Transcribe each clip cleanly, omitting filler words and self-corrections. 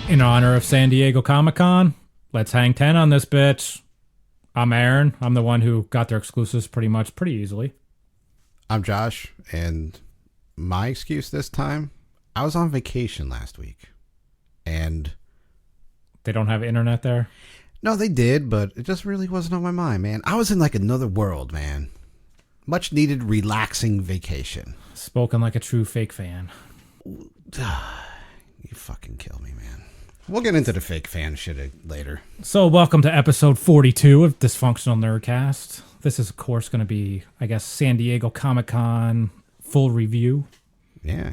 In honor of San Diego Comic-Con, let's hang 10 on this bitch. I'm Aaron. I'm the one who got their exclusives pretty easily. I'm Josh, and my excuse this time, I was on vacation last week. And they don't have internet there? No, they did, but it just really wasn't on my mind, man. I was in like another world, man. Much needed relaxing vacation. Spoken like a true fake fan. You fucking kill me, man. We'll get into the fake fan shit later. So welcome to episode 42 of Dysfunctional Nerdcast. This is, of course, going to be, I guess, San Diego Comic-Con full review. Yeah.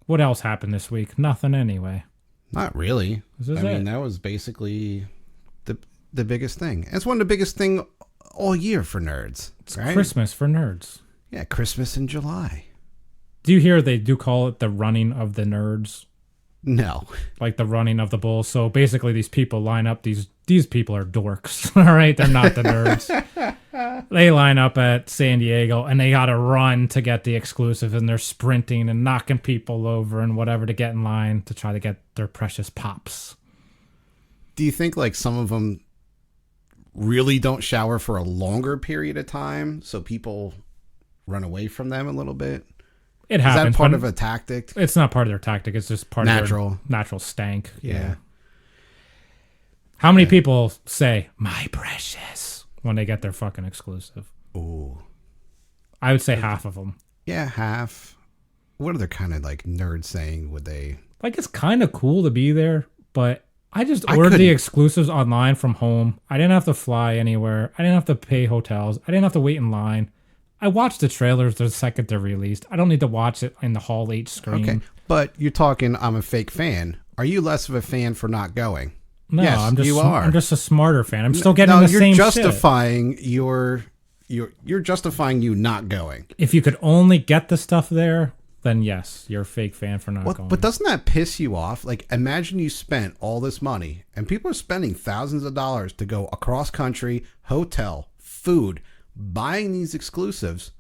What else happened this week? Nothing anyway. Not really. I mean, that was basically the biggest thing. It's one of the biggest thing all year for nerds. It's right? Christmas for nerds. Yeah, Christmas in July. Do you hear they do call it the running of the nerds? No. Like the running of the bulls. So basically these people line up. These people are dorks. All right? They're not the nerds. They line up at San Diego and they got to run to get the exclusive, and they're sprinting and knocking people over and whatever to get in line to try to get their precious pops. Do you think like some of them really don't shower for a longer period of time so people run away from them a little bit? It happens. Is that part of a tactic? It's not part of their tactic. It's just part of their natural stank. Yeah. How many people say, "My precious," when they get their fucking exclusive? Ooh. I would say half of them. Yeah, half. What other kind of like nerd saying would they? Like, it's kind of cool to be there, but I just ordered the exclusives online from home. I didn't have to fly anywhere. I didn't have to pay hotels. I didn't have to wait in line. I watched the trailers the second they're released. I don't need to watch it in the Hall H screen. Okay, but you're talking, I'm a fake fan. Are you less of a fan for not going? No, yes, you are. I'm just a smarter fan. I'm still getting the same shit. You're justifying you not going. If you could only get the stuff there, then yes, you're a fake fan for not going. But doesn't that piss you off? Like, imagine you spent all this money, and people are spending thousands of dollars to go across country, hotel, food, buying these exclusives.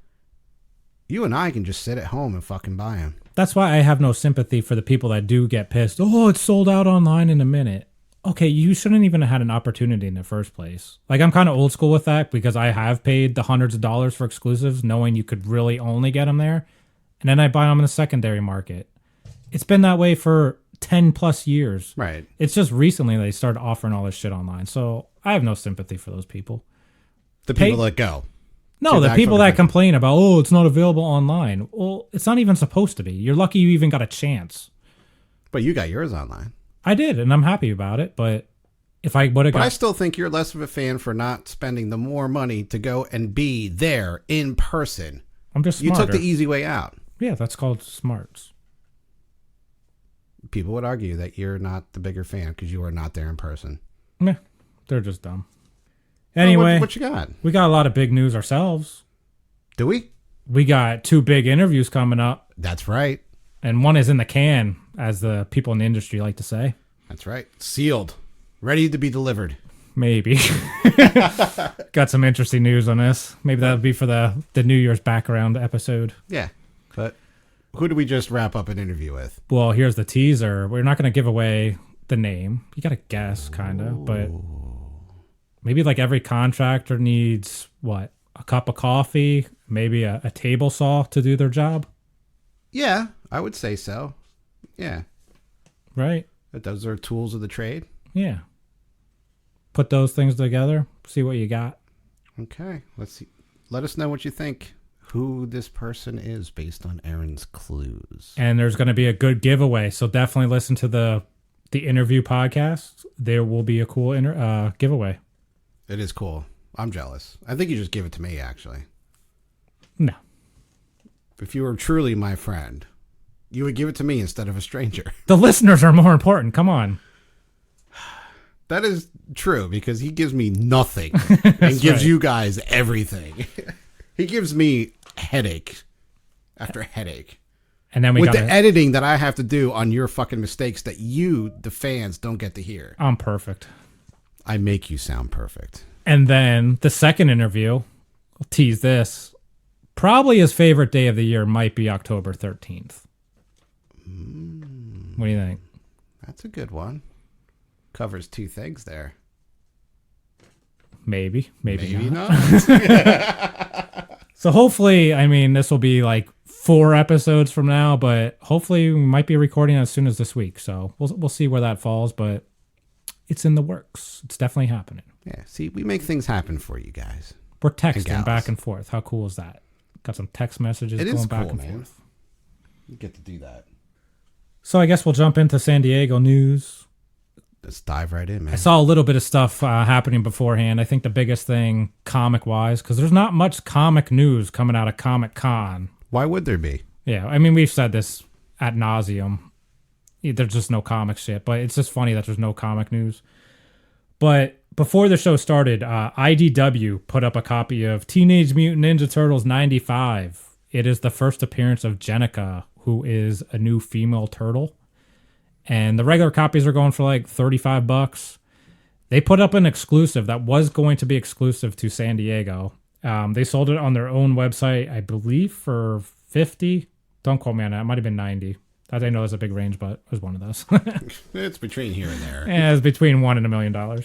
You and I can just sit at home and fucking buy them. That's why I have no sympathy for the people that do get pissed. Oh, it's sold out online in a minute. Okay, you shouldn't even have had an opportunity in the first place. Like, I'm kind of old school with that because I have paid the hundreds of dollars for exclusives knowing you could really only get them there. And then I buy them in the secondary market. It's been that way for 10 plus years. Right. It's just recently they started offering all this shit online. So I have no sympathy for those people. The people that go. No, the people that complain about, oh, it's not available online. Well, it's not even supposed to be. You're lucky you even got a chance. But you got yours online. I did, and I'm happy about it. But if I would have got... But I still think you're less of a fan for not spending the more money to go and be there in person. I'm just smarter. You took the easy way out. Yeah, that's called smarts. People would argue that you're not the bigger fan because you are not there in person. Meh, they're just dumb. Anyway, what you got? We got a lot of big news ourselves. Do we? We got 2 big interviews coming up. That's right. And one is in the can, as the people in the industry like to say. That's right. Sealed. Ready to be delivered. Maybe. Got some interesting news on this. Maybe that'll be for the New Year's background episode. Yeah. But who do we just wrap up an interview with? Well, here's the teaser. We're not going to give away the name. You got to guess, kind of. But maybe like every contractor needs, what, a cup of coffee, maybe a table saw to do their job? Yeah, I would say so. Yeah. Right? Those are tools of the trade. Yeah. Put those things together, see what you got. Okay, let's see. Let us know what you think, who this person is based on Aaron's clues. And there's going to be a good giveaway, so definitely listen to the interview podcast. There will be a cool giveaway. It is cool. I'm jealous. I think you just give it to me, actually. No. If you were truly my friend, you would give it to me instead of a stranger. The listeners are more important. Come on. That is true, because he gives me nothing and gives you guys everything. He gives me headache after headache. And then with the editing that I have to do on your fucking mistakes that you, the fans, don't get to hear. I'm perfect. I make you sound perfect. And then the second interview, I'll tease this. Probably his favorite day of the year might be October 13th. What do you think? That's a good one. Covers two things there. Maybe not. So hopefully, I mean, this will be like 4 episodes from now, but hopefully we might be recording as soon as this week. So we'll see where that falls, but it's in the works. It's definitely happening. Yeah, see, we make things happen for you guys. We're texting back and forth. How cool is that? Got some text messages going back and forth. You get to do that. So I guess we'll jump into San Diego news. Let's dive right in, man. I saw a little bit of stuff happening beforehand. I think the biggest thing comic-wise, because there's not much comic news coming out of Comic-Con. Why would there be? Yeah, I mean, we've said this ad nauseum. There's just no comic shit, but it's just funny that there's no comic news. But before the show started, IDW put up a copy of Teenage Mutant Ninja Turtles 95. It is the first appearance of Jennika, who is a new female turtle. And the regular copies are going for like $35. They put up an exclusive that was going to be exclusive to San Diego. They sold it on their own website, I believe, for $50. Don't quote me on that. It might have been $90. I know there's a big range, but it was one of those. It's between here and there. Yeah, it's between $1 and $1 million.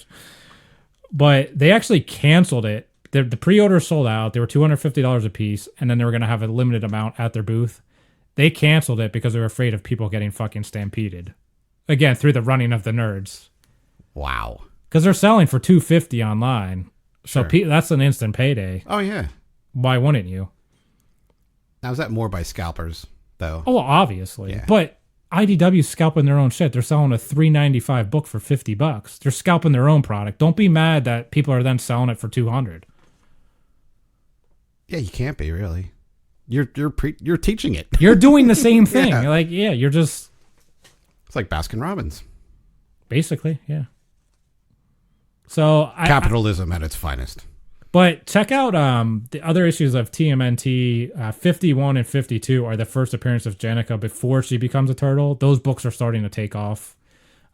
But they actually canceled it. The pre-order sold out. They were $250 a piece, and then they were going to have a limited amount at their booth. They canceled it because they were afraid of people getting fucking stampeded. Again, through the running of the nerds. Wow. Because they're selling for $250 online. So Sure. that's an instant payday. Oh, yeah. Why wouldn't you? Now, is that more by scalpers, though? Oh, well, obviously. Yeah. But IDW's scalping their own shit. They're selling a $3.95 book for $50. They're scalping their own product. Don't be mad that people are then selling it for $200. Yeah, you can't be, really. You're teaching it. You're doing the same thing. Yeah. You're just... It's like Baskin Robbins. Basically, yeah. So Capitalism at its finest. But check out the other issues of TMNT. 51 and 52 are the first appearance of Jennika before she becomes a turtle. Those books are starting to take off.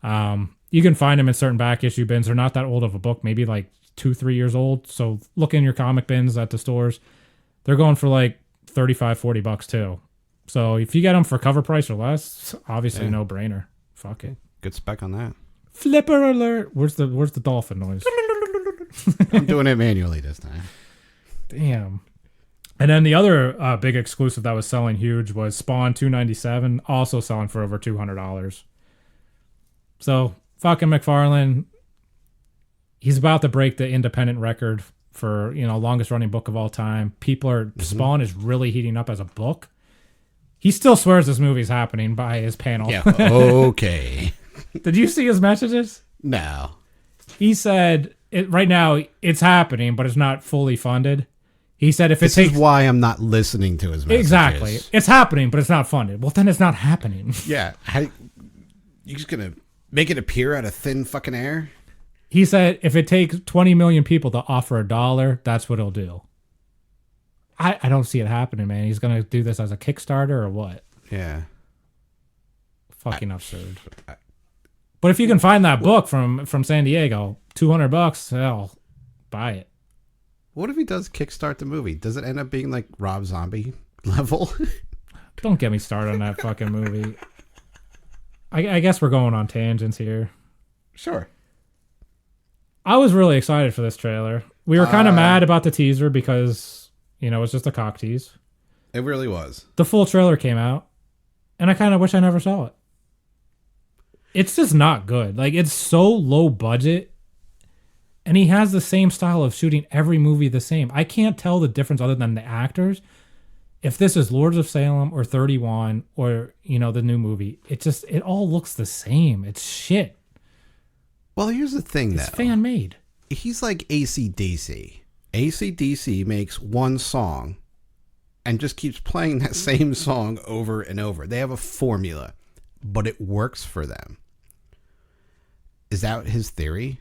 You can find them in certain back issue bins. They're not that old of a book, maybe like 2-3 years old. So look in your comic bins at the stores. They're going for like $35-$40 too. So if you get them for cover price or less, obviously no brainer. Fuck it. Good spec on that. Flipper alert. Where's the dolphin noise? I'm doing it manually this time. Damn. And then the other big exclusive that was selling huge was Spawn 297, also selling for over $200. So fucking McFarlane, he's about to break the independent record for, longest running book of all time. Spawn is really heating up as a book. He still swears this movie's happening by his panel. Yeah. Okay. Did you see his messages? No. He said, right now it's happening, but it's not fully funded. He said if this is why I'm not listening to his messages. Exactly. It's happening, but it's not funded. Well, then it's not happening. Yeah. You just going to make it appear out of thin fucking air? He said if it takes 20 million people to offer $1, that's what he'll do. I don't see it happening, man. He's going to do this as a Kickstarter or what? Yeah. Fucking absurd. But if you can find that book from San Diego, $200, hell, buy it. What if he does kickstart the movie? Does it end up being like Rob Zombie level? Don't get me started on that fucking movie. I guess we're going on tangents here. Sure. I was really excited for this trailer. We were kind of mad about the teaser because, it's just a cock tease. It really was. The full trailer came out, and I kind of wish I never saw it. It's just not good. Like, it's so low budget, and he has the same style of shooting every movie the same. I can't tell the difference other than the actors. If this is Lords of Salem or 31 or, the new movie, it all looks the same. It's shit. Well, here's the thing, though. It's fan-made. He's like AC/DC. AC/DC makes one song and just keeps playing that same song over and over. They have a formula, but it works for them. Is that his theory?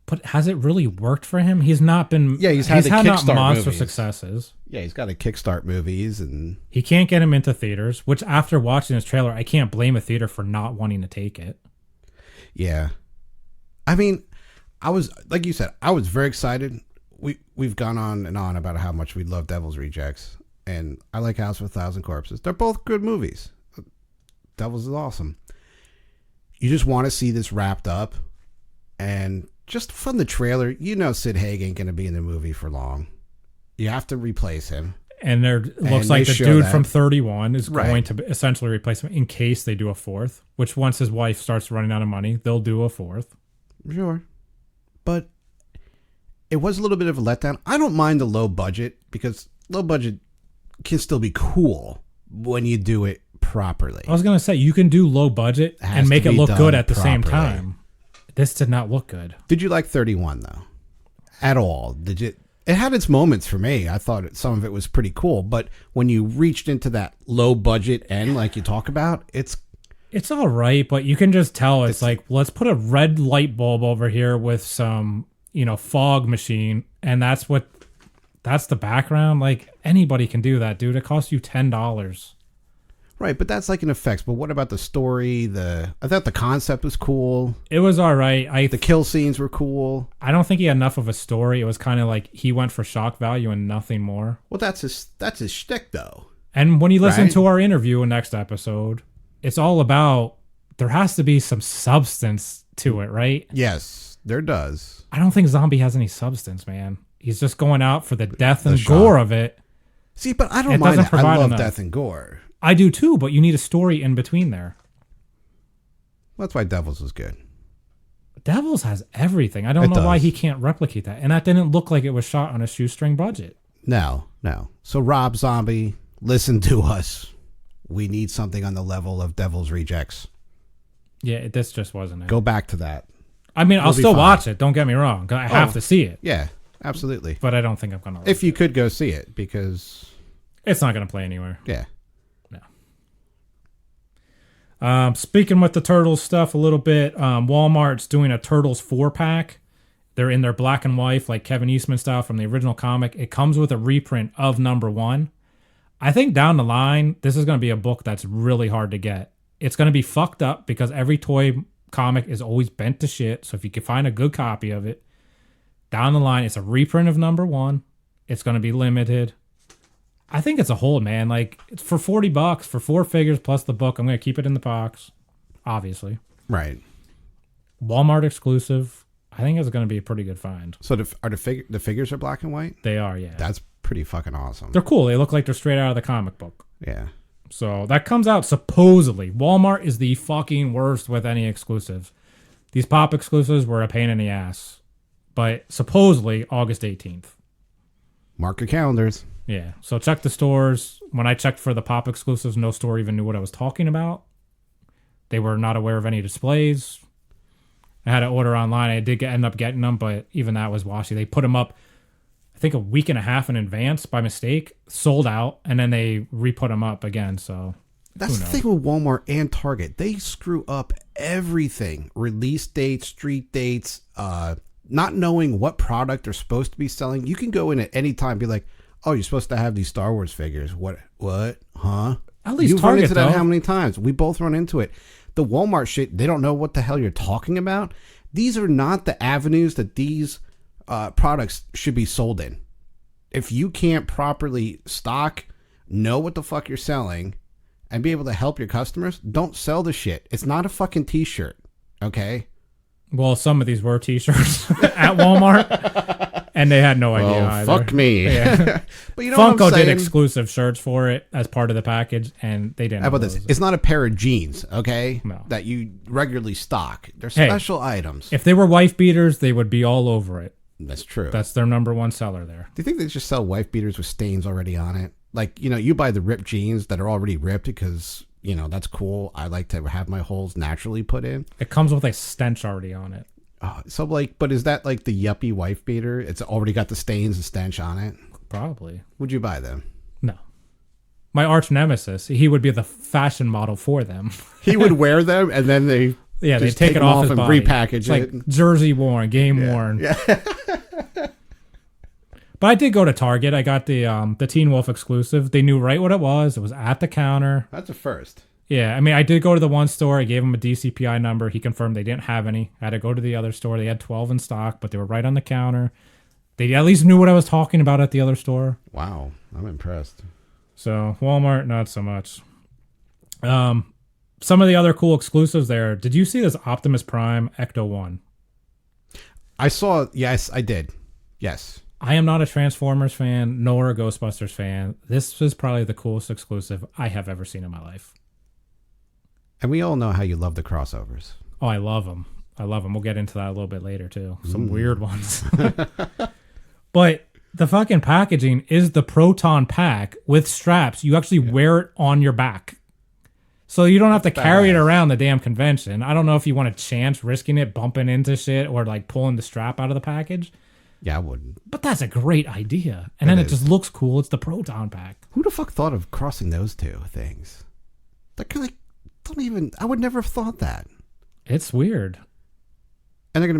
But has it really worked for him? He's not been... Yeah, he's had not Kickstart monster movies. successes. Yeah, he's got to kickstart movies and... He can't get him into theaters, which after watching this trailer, I can't blame a theater for not wanting to take it. Yeah. I mean, I was, like you said, I was very excited. We've gone on and on about how much we love Devil's Rejects, and I like House of a Thousand Corpses. They're both good movies. Devil's is awesome. You just want to see this wrapped up, And just from the trailer, Sid Haig ain't going to be in the movie for long. You have to replace him. And there looks like the dude from 31 is Right. going to essentially replace him in case they do a fourth, which once his wife starts running out of money, they'll do a fourth. Sure. But it was a little bit of a letdown. I don't mind the low budget because low budget can still be cool when you do it properly. I was going to say, you can do low budget and make it look good at the same properly. time. This did not look good. Did you like 31 though? At all? Did you? It had its moments for me. I thought some of it was pretty cool, but when you reached into that low budget end, like you talk about, it's all right, but you can just tell it's like, let's put a red light bulb over here with some, fog machine, and that's the background. Like, anybody can do that, dude. It costs you $10. right. But that's like an effects. But what about the story? I thought the concept was cool. It was all right. The kill scenes were cool. I don't think he had enough of a story. It was kind of like he went for shock value and nothing more. Well, that's his shtick, though. And when you listen Right? to our interview in next episode, it's all about there has to be some substance to it, right? Yes, there does. I don't think Zombie has any substance, man. He's just going out for the death and shock. gore of it. See, but I don't It mind doesn't that. provide I love enough. death and gore. I do too, but you need a story in between there. That's why Devils was good. Devils has everything. I don't know why does. he can't replicate that. And that didn't look like it was shot on a shoestring budget. No. So Rob Zombie, listen to us. We need something on the level of Devil's Rejects. Yeah, this just wasn't it. Go back to that. I mean, I'll be still fine. watch it. Don't get me wrong. I have to see it. Yeah, absolutely. But I don't think I'm going to. If you could go see it, because It's not going to play anywhere. yeah. Speaking with the Turtles stuff a little bit, Walmart's doing a Turtles 4-pack. They're in their black and white, like Kevin Eastman style from the original comic. It comes with a reprint of number 1. I think down the line, this is going to be a book that's really hard to get. It's going to be fucked up because every toy comic is always bent to shit. So if you can find a good copy of it, down the line, it's a reprint of number 1. It's going to be limited. I think it's a hold, man. Like, it's for $40 for 4 figures plus the book. I'm going to keep it in the box, obviously. Right. Walmart exclusive. I think it's going to be a pretty good find. So the figures are black and white? They are, yeah. That's pretty fucking awesome. They're cool. They look like they're straight out of the comic book. Yeah. So that comes out supposedly. Walmart is the fucking worst with any exclusives. These pop exclusives were a pain in the ass. But supposedly August 18th. Mark your calendars. Yeah. So check the stores. When I checked for the pop exclusives, no store even knew what I was talking about. They were not aware of any displays. I had to order online. I did end up getting them, but even that was washy. They put them up, I think, a week and a half in advance by mistake, sold out, and then they re-put them up again. So That's the thing with Walmart and Target. They screw up everything. Release dates, street dates, not knowing what product they're supposed to be selling. You can go in at any time and be like, oh, you're supposed to have these Star Wars figures. What? Huh? At least You've Target, run into that though. how many times? We both run into it. The Walmart shit, they don't know what the hell you're talking about. These are not the avenues that these products should be sold in. If you can't properly stock, know what the fuck you're selling, and be able to help your customers, don't sell the shit. It's not a fucking t-shirt, okay? Well, some of these were T-shirts at Walmart, and they had no idea either. Fuck me. Yeah. But you know what I'm Funko saying? did exclusive shirts for it as part of the package, and they didn't. How about know this? those. It's not a pair of jeans, okay? No. That you regularly stock. They're Hey, special items. If they were wife beaters, they would be all over it. That's true. That's their number one seller there. Do you think they just sell wife beaters with stains already on it? Like, you buy the ripped jeans that are already ripped because, that's cool. I like to have my holes naturally put in. It comes with a stench already on it. But is that like the yuppie wife beater? It's already got the stains and stench on it. Probably. Would you buy them? No. My arch nemesis, he would be the fashion model for them. He would wear them and then they Yeah, they just take it them off his and body. repackage It's it. like jersey worn, game worn. Yeah. But I did go to Target. I got the Teen Wolf exclusive. They knew right what it was. It was at the counter. That's a first. Yeah, I mean, I did go to the one store. I gave him a DCPI number. He confirmed they didn't have any. I had to go to the other store. They had 12 in stock, but they were right on the counter. They at least knew what I was talking about at the other store. Wow, I'm impressed. So Walmart, not so much. Some of the other cool exclusives there. Did you see this Optimus Prime Ecto 1? I saw. Yes, I did. Yes. I am not a Transformers fan nor a Ghostbusters fan. This is probably the coolest exclusive I have ever seen in my life. And we all know how you love the crossovers. Oh, I love them. I love them. We'll get into that a little bit later, too. Some weird ones. But the fucking packaging is the Proton pack with straps. You actually wear it on your back. So you don't have to carry it around the damn convention. I don't know if you want to chance risking it, bumping into shit, or like pulling the strap out of the package. Yeah, I wouldn't. But that's a great idea. And then it just looks cool. It's the Proton pack. Who the fuck thought of crossing those two things? I would never have thought that. It's weird. And they're gonna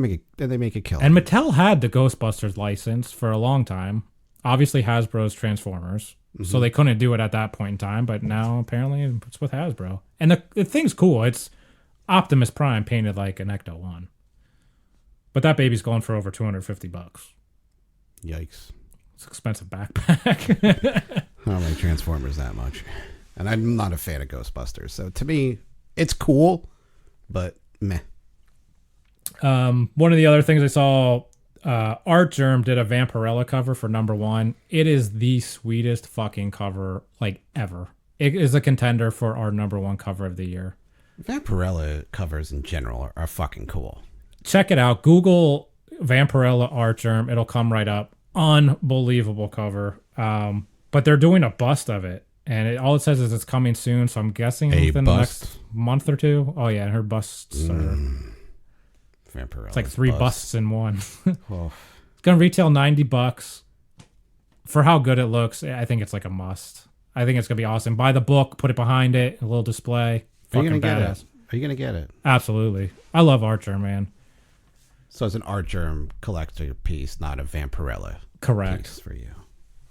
make it killer. And Mattel had the Ghostbusters license for a long time. Obviously Hasbro's Transformers. So they couldn't do it at that point in time, but now apparently it's with Hasbro. And the thing's cool. It's Optimus Prime painted like an Ecto-1. But that baby's going for over $250. Yikes. It's an expensive backpack. I don't like Transformers that much. And I'm not a fan of Ghostbusters. So to me, it's cool, but meh. One of the other things I saw, Art Germ did a Vampirella cover for #1. It is the sweetest fucking cover like ever. It is a contender for our #1 cover of the year. Vampirella covers in general are fucking cool. Check it out. Google Vampirella Art Germ. It'll come right up. Unbelievable cover. But they're doing a bust of it. And all it says is it's coming soon. So I'm guessing within the next month or two. Oh, yeah. And her busts are... Vampirella. It's like 3 busts in one. Oh. It's going to retail $90. For how good it looks, I think it's like a must. I think it's going to be awesome. Buy the book, put it behind it, a little display. Are you Fucking gonna badass. get it? Are you going to get it? Absolutely. I love Art Germ, man. So it's an Art Germ collector piece, not a Vampirella Correct. piece for you.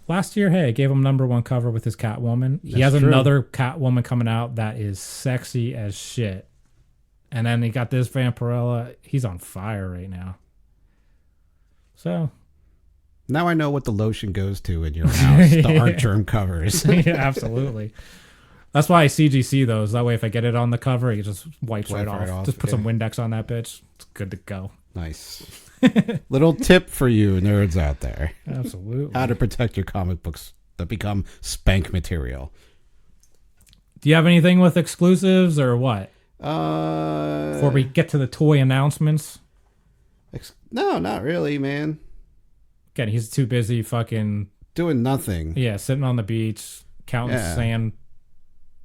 Last year, hey, I gave him #1 cover with his Catwoman. He has another Catwoman coming out that is sexy as shit. And then he got this Vampirella. He's on fire right now. So. Now I know what the lotion goes to in your house. The Art Germ covers. Yeah, absolutely. That's why I CGC those. That way if I get it on the cover, it just wipes right off. Just put some Windex on that bitch. It's good to go. Nice. Little tip for you nerds out there. Absolutely. How to protect your comic books that become spank material. Do you have anything with exclusives or what? Before we get to the toy announcements? No, not really, man. Again, he's too busy fucking... doing nothing. Yeah, sitting on the beach, counting sand.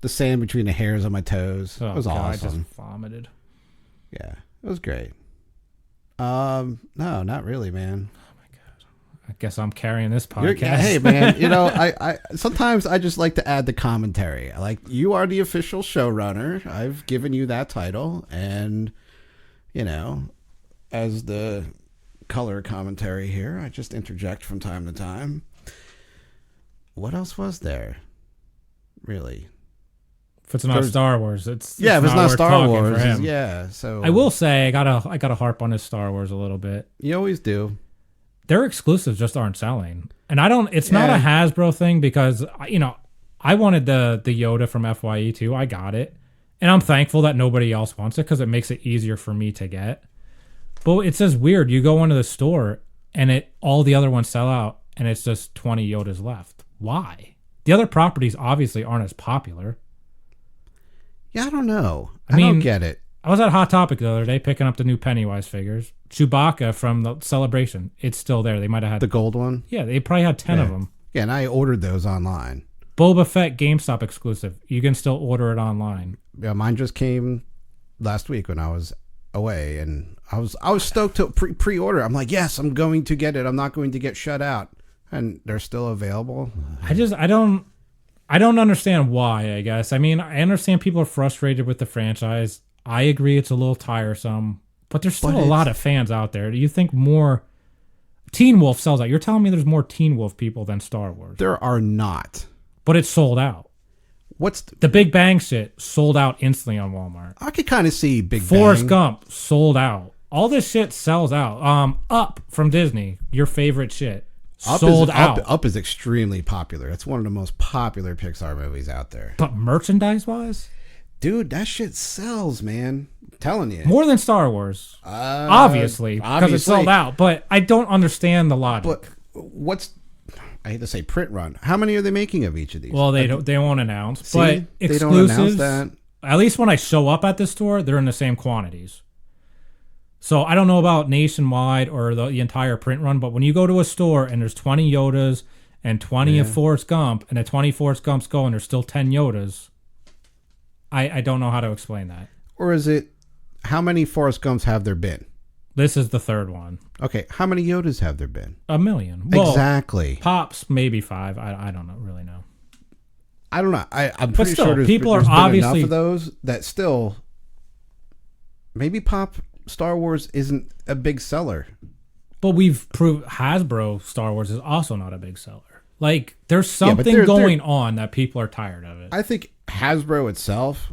The sand between the hairs on my toes. Oh, it was awesome. I just vomited. Yeah, it was great. No, not really, man. Oh my god. I guess I'm carrying this podcast. Hey, man, I sometimes I just like to add the commentary. You are the official showrunner. I've given you that title, and as the color commentary here, I just interject from time to time. What else was there? Really? If it's not Star Wars, if it's not Star Wars, yeah. So I will say I gotta harp on his Star Wars a little bit. You always do. Their exclusives just aren't selling, and I don't. It's not a Hasbro thing because I wanted the Yoda from FYE too. I got it, and I'm thankful that nobody else wants it because it makes it easier for me to get. But it's just weird. You go into the store and all the other ones sell out, and it's just 20 Yodas left. Why? The other properties obviously aren't as popular. Yeah, I don't know. I don't get it. I was at Hot Topic the other day picking up the new Pennywise figures. Chewbacca from the Celebration. It's still there. They might have had... the gold one? Yeah, they probably had 10 of them. Yeah, and I ordered those online. Boba Fett GameStop exclusive. You can still order it online. Yeah, mine just came last week when I was away, and I was stoked to pre-order. I'm like, yes, I'm going to get it. I'm not going to get shut out. And they're still available. I don't understand why, I guess. I mean, I understand people are frustrated with the franchise. I agree it's a little tiresome, but there's still a lot of fans out there. Do you think more Teen Wolf sells out? You're telling me there's more Teen Wolf people than Star Wars? There are not. But it's sold out. What's the Big Bang shit sold out instantly on Walmart. I could kind of see Big Forrest Bang. Gump sold out. All this shit sells out. Up from Disney, your favorite shit. Sold out. Up is extremely popular. It's one of the most popular Pixar movies out there. But merchandise-wise? Dude, that shit sells, man. I'm telling you. More than Star Wars. Obviously, because it's sold out. But I don't understand the logic. But I hate to say print run. How many are they making of each of these? Well, they won't announce. See, but they don't announce exclusives, that. at least when I show up at the store, they're in the same quantities. So I don't know about nationwide or the entire print run, but when you go to a store and there's 20 Yodas and 20 of Forrest Gump, and the 20 Forrest Gumps go and there's still 10 Yodas, I don't know how to explain that. Or is it, how many Forrest Gumps have there been? This is the third one. Okay, how many Yodas have there been? 1 million. Well, exactly. Pops, maybe 5. I don't really know. I don't know. I'm pretty still, sure people there's are been obviously enough of those that still, maybe Star Wars isn't a big seller. But we've proved Hasbro Star Wars is also not a big seller. Like, there's something they're going on that people are tired of it. I think Hasbro itself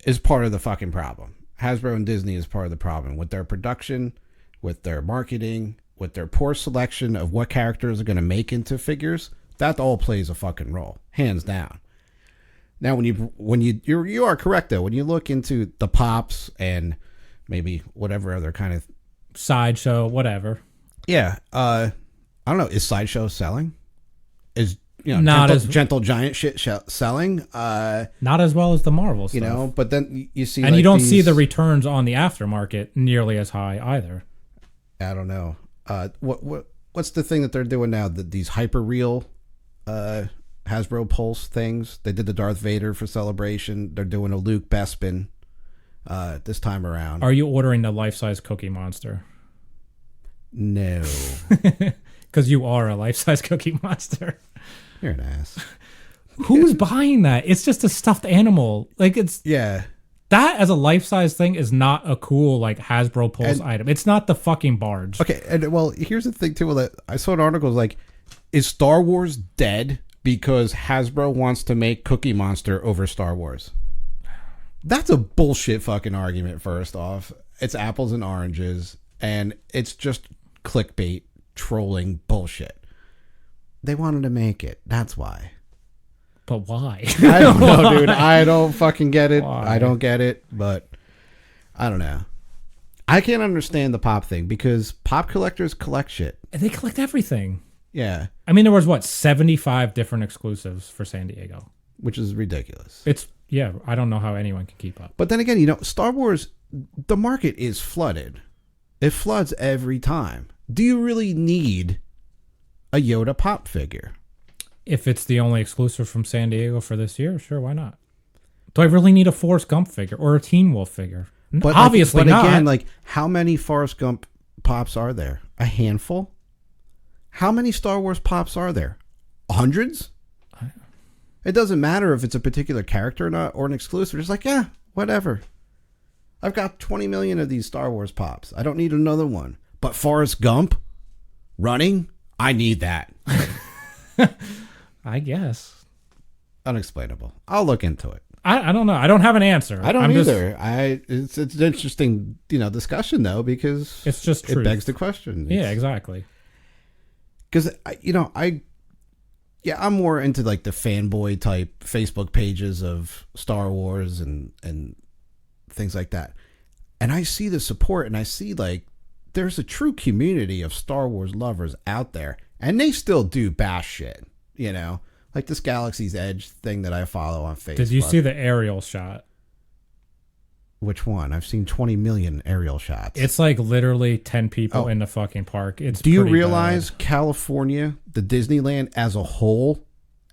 is part of the fucking problem. Hasbro and Disney is part of the problem with their production, with their marketing, with their poor selection of what characters are going to make into figures. That all plays a fucking role, hands down. Now, when you are correct though. When you look into the Pops and maybe whatever other kind of Sideshow, whatever. Yeah, I don't know. Is Sideshow selling? Is not gentle giant shit selling? Not as well as the Marvel stuff. But then you see, and you don't see the returns on the aftermarket nearly as high either. I don't know. What's the thing that they're doing now? These hyper real Hasbro Pulse things. They did the Darth Vader for Celebration. They're doing a Luke Bespin this time around. Are you ordering the life-size Cookie Monster? No. Because you are a life-size Cookie Monster. You're an ass. Who's buying that? It's just a stuffed animal. Like, it's... Yeah. That as a life-size thing is not a cool, like, Hasbro Pulse item. It's not the fucking barge. Okay, and well, here's the thing, too. That I saw an article like, is Star Wars dead because Hasbro wants to make Cookie Monster over Star Wars? That's a bullshit fucking argument, first off. It's apples and oranges, and it's just clickbait, trolling bullshit. They wanted to make it. That's why. But why? I don't know, dude. I don't fucking get it. Why? I don't get it, but I don't know. I can't understand the Pop thing because Pop collectors collect shit. They collect everything. Yeah. I mean, there was, 75 different exclusives for San Diego. Which is ridiculous. I don't know how anyone can keep up. But then again, Star Wars, the market is flooded. It floods every time. Do you really need a Yoda Pop figure? If it's the only exclusive from San Diego for this year, sure, why not? Do I really need a Forrest Gump figure or a Teen Wolf figure? But obviously not. Again, how many Forrest Gump Pops are there? A handful? How many Star Wars Pops are there? Hundreds? It doesn't matter if it's a particular character or not, or an exclusive. It's like, yeah, whatever. I've got 20 million of these Star Wars Pops. I don't need another one. But Forrest Gump running, I need that. I guess. Unexplainable. I'll look into it. I don't know. I don't have an answer. I don't either. It's an interesting discussion though, because it's just truth. It begs the question. Yeah, exactly. Because I'm more into like the fanboy type Facebook pages of Star Wars and things like that. And I see the support and I see like there's a true community of Star Wars lovers out there, and they still do bash shit, like this Galaxy's Edge thing that I follow on Facebook. Did you see the aerial shot? Which one? I've seen 20 million aerial shots. It's like literally 10 people in the fucking park. Do you realize California, the Disneyland as a whole,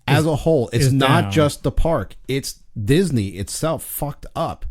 it's not down. just the park. It's Disney itself fucked up.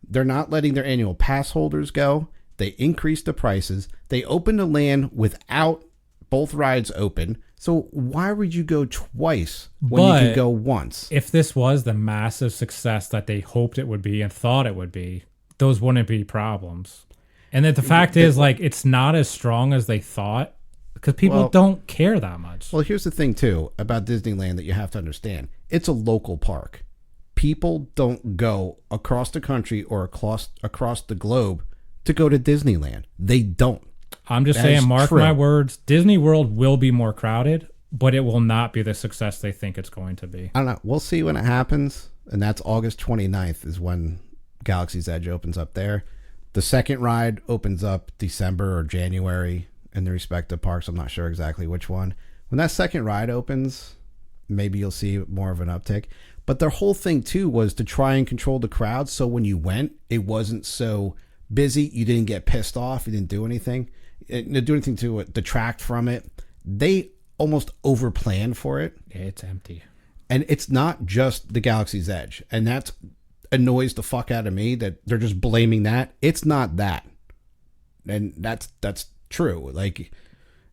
They're not letting their annual pass holders go. They increased the prices. They opened the land without both rides open. So why would you go twice when you could go once? If this was the massive success that they hoped it would be and thought it would be, those wouldn't be problems. And that the fact is, like, it's not as strong as they thought because people don't care that much. Well, here's the thing, too, about Disneyland that you have to understand. It's a local park. People don't go across the country or across the globe to go to Disneyland. They don't. I'm just saying, mark my words, Disney World will be more crowded, but it will not be the success they think it's going to be. I don't know. We'll see when it happens. and that's August 29th is when Galaxy's Edge opens up there. The second ride opens up December or January in the respective parks. I'm not sure exactly which one. When that second ride opens, maybe you'll see more of an uptick. But their whole thing, too, was to try and control the crowd. So when you went, it wasn't so busy. You didn't get pissed off. You didn't do anything. To detract from it. They almost overplanned for it. Yeah, it's empty. And it's not just the Galaxy's Edge. And that annoys the fuck out of me that they're just blaming that. It's not that. And that's true. Like,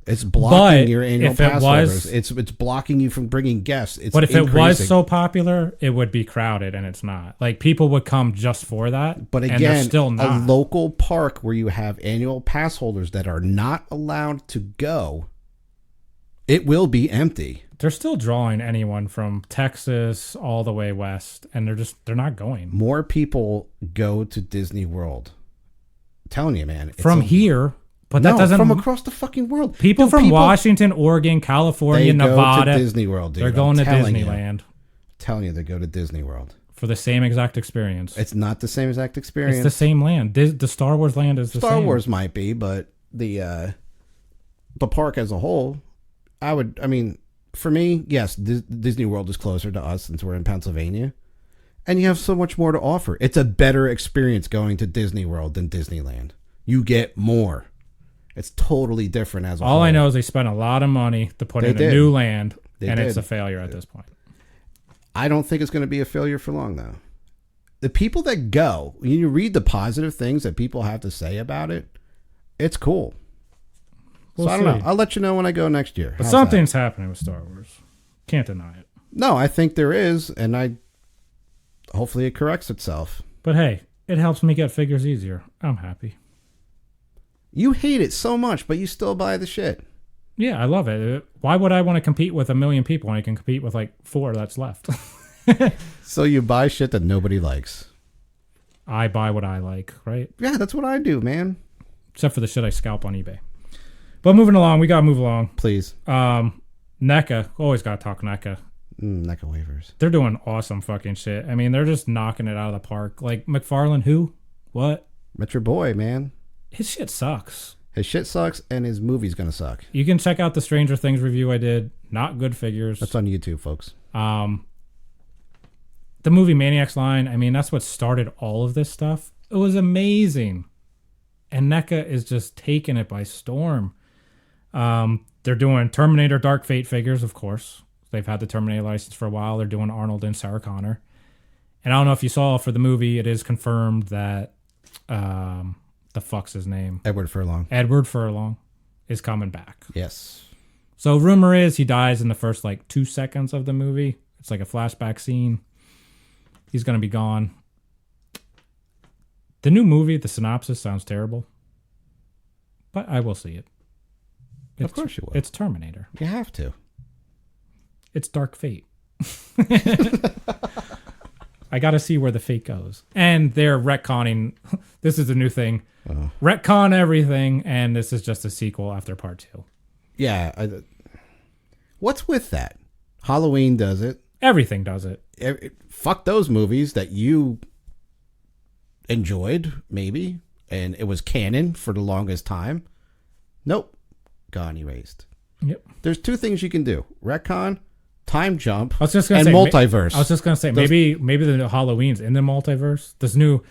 it's blocking your annual pass holders. It's blocking you from bringing guests. But if it was so popular, it would be crowded, and it's not. Like, people would come just for that. But again, and they're still not. A local park where you have annual pass holders that are not allowed to go, it will be empty. They're still drawing anyone from Texas all the way west, and they're not going. More people go to Disney World. I'm telling you, man. From here. But that doesn't from across the fucking world. People from Washington, Oregon, California, Nevada. They go to Disney World, dude. They're going to Disneyland. I'm telling you, they go to Disney World. For the same exact experience. It's not the same exact experience. It's the same land. The Star Wars land is the same. Star Wars might be, but the park as a whole, for me, yes, Disney World is closer to us since we're in Pennsylvania. And you have so much more to offer. It's a better experience going to Disney World than Disneyland. You get more. It's totally different as a whole. All I know is they spent a lot of money to put in a new land, and it's a failure at this point. I don't think it's going to be a failure for long, though. The people that go, when you read the positive things that people have to say about it, it's cool. So I don't know. I'll let you know when I go next year. But something's happening with Star Wars. Can't deny it. No, I think there is, and hopefully it corrects itself. But hey, it helps me get figures easier. I'm happy. You hate it so much, but you still buy the shit. Yeah, I love it. Why would I want to compete with 1 million people when I can compete with like 4 that's left? So you buy shit that nobody likes. I buy what I like, right? Yeah, that's what I do, man. Except for the shit I scalp on eBay. But moving along, we got to move along. Please. NECA. Always got to talk NECA. NECA waivers. They're doing awesome fucking shit. I mean, they're just knocking it out of the park. Like, McFarlane, who? What? That's your boy, man. His shit sucks. His shit sucks, and his movie's gonna suck. You can check out the Stranger Things review I did. Not good figures. That's on YouTube, folks. The movie Maniacs line, I mean, that's what started all of this stuff. It was amazing. And NECA is just taking it by storm. They're doing Terminator Dark Fate figures, of course. They've had the Terminator license for a while. They're doing Arnold and Sarah Connor. And I don't know if you saw for the movie, it is confirmed that... the fuck's his name? Edward Furlong. Edward Furlong is coming back. Yes. So rumor is he dies in the first 2 seconds of the movie. It's like a flashback scene. He's going to be gone. The new movie, the synopsis sounds terrible. But I will see it. Of course you will. It's Terminator. You have to. It's Dark Fate. I got to see where the fate goes. And they're retconning. This is a new thing. Retcon everything, and this is just a sequel after part 2. Yeah. What's with that? Halloween does it. Everything does it. Fuck those movies that you enjoyed, maybe, and it was canon for the longest time. Nope. Gone, erased. Yep. There's 2 things you can do. Retcon, time jump, I was just gonna and say, multiverse. I was just going to say, maybe the Halloween's in the multiverse. This new,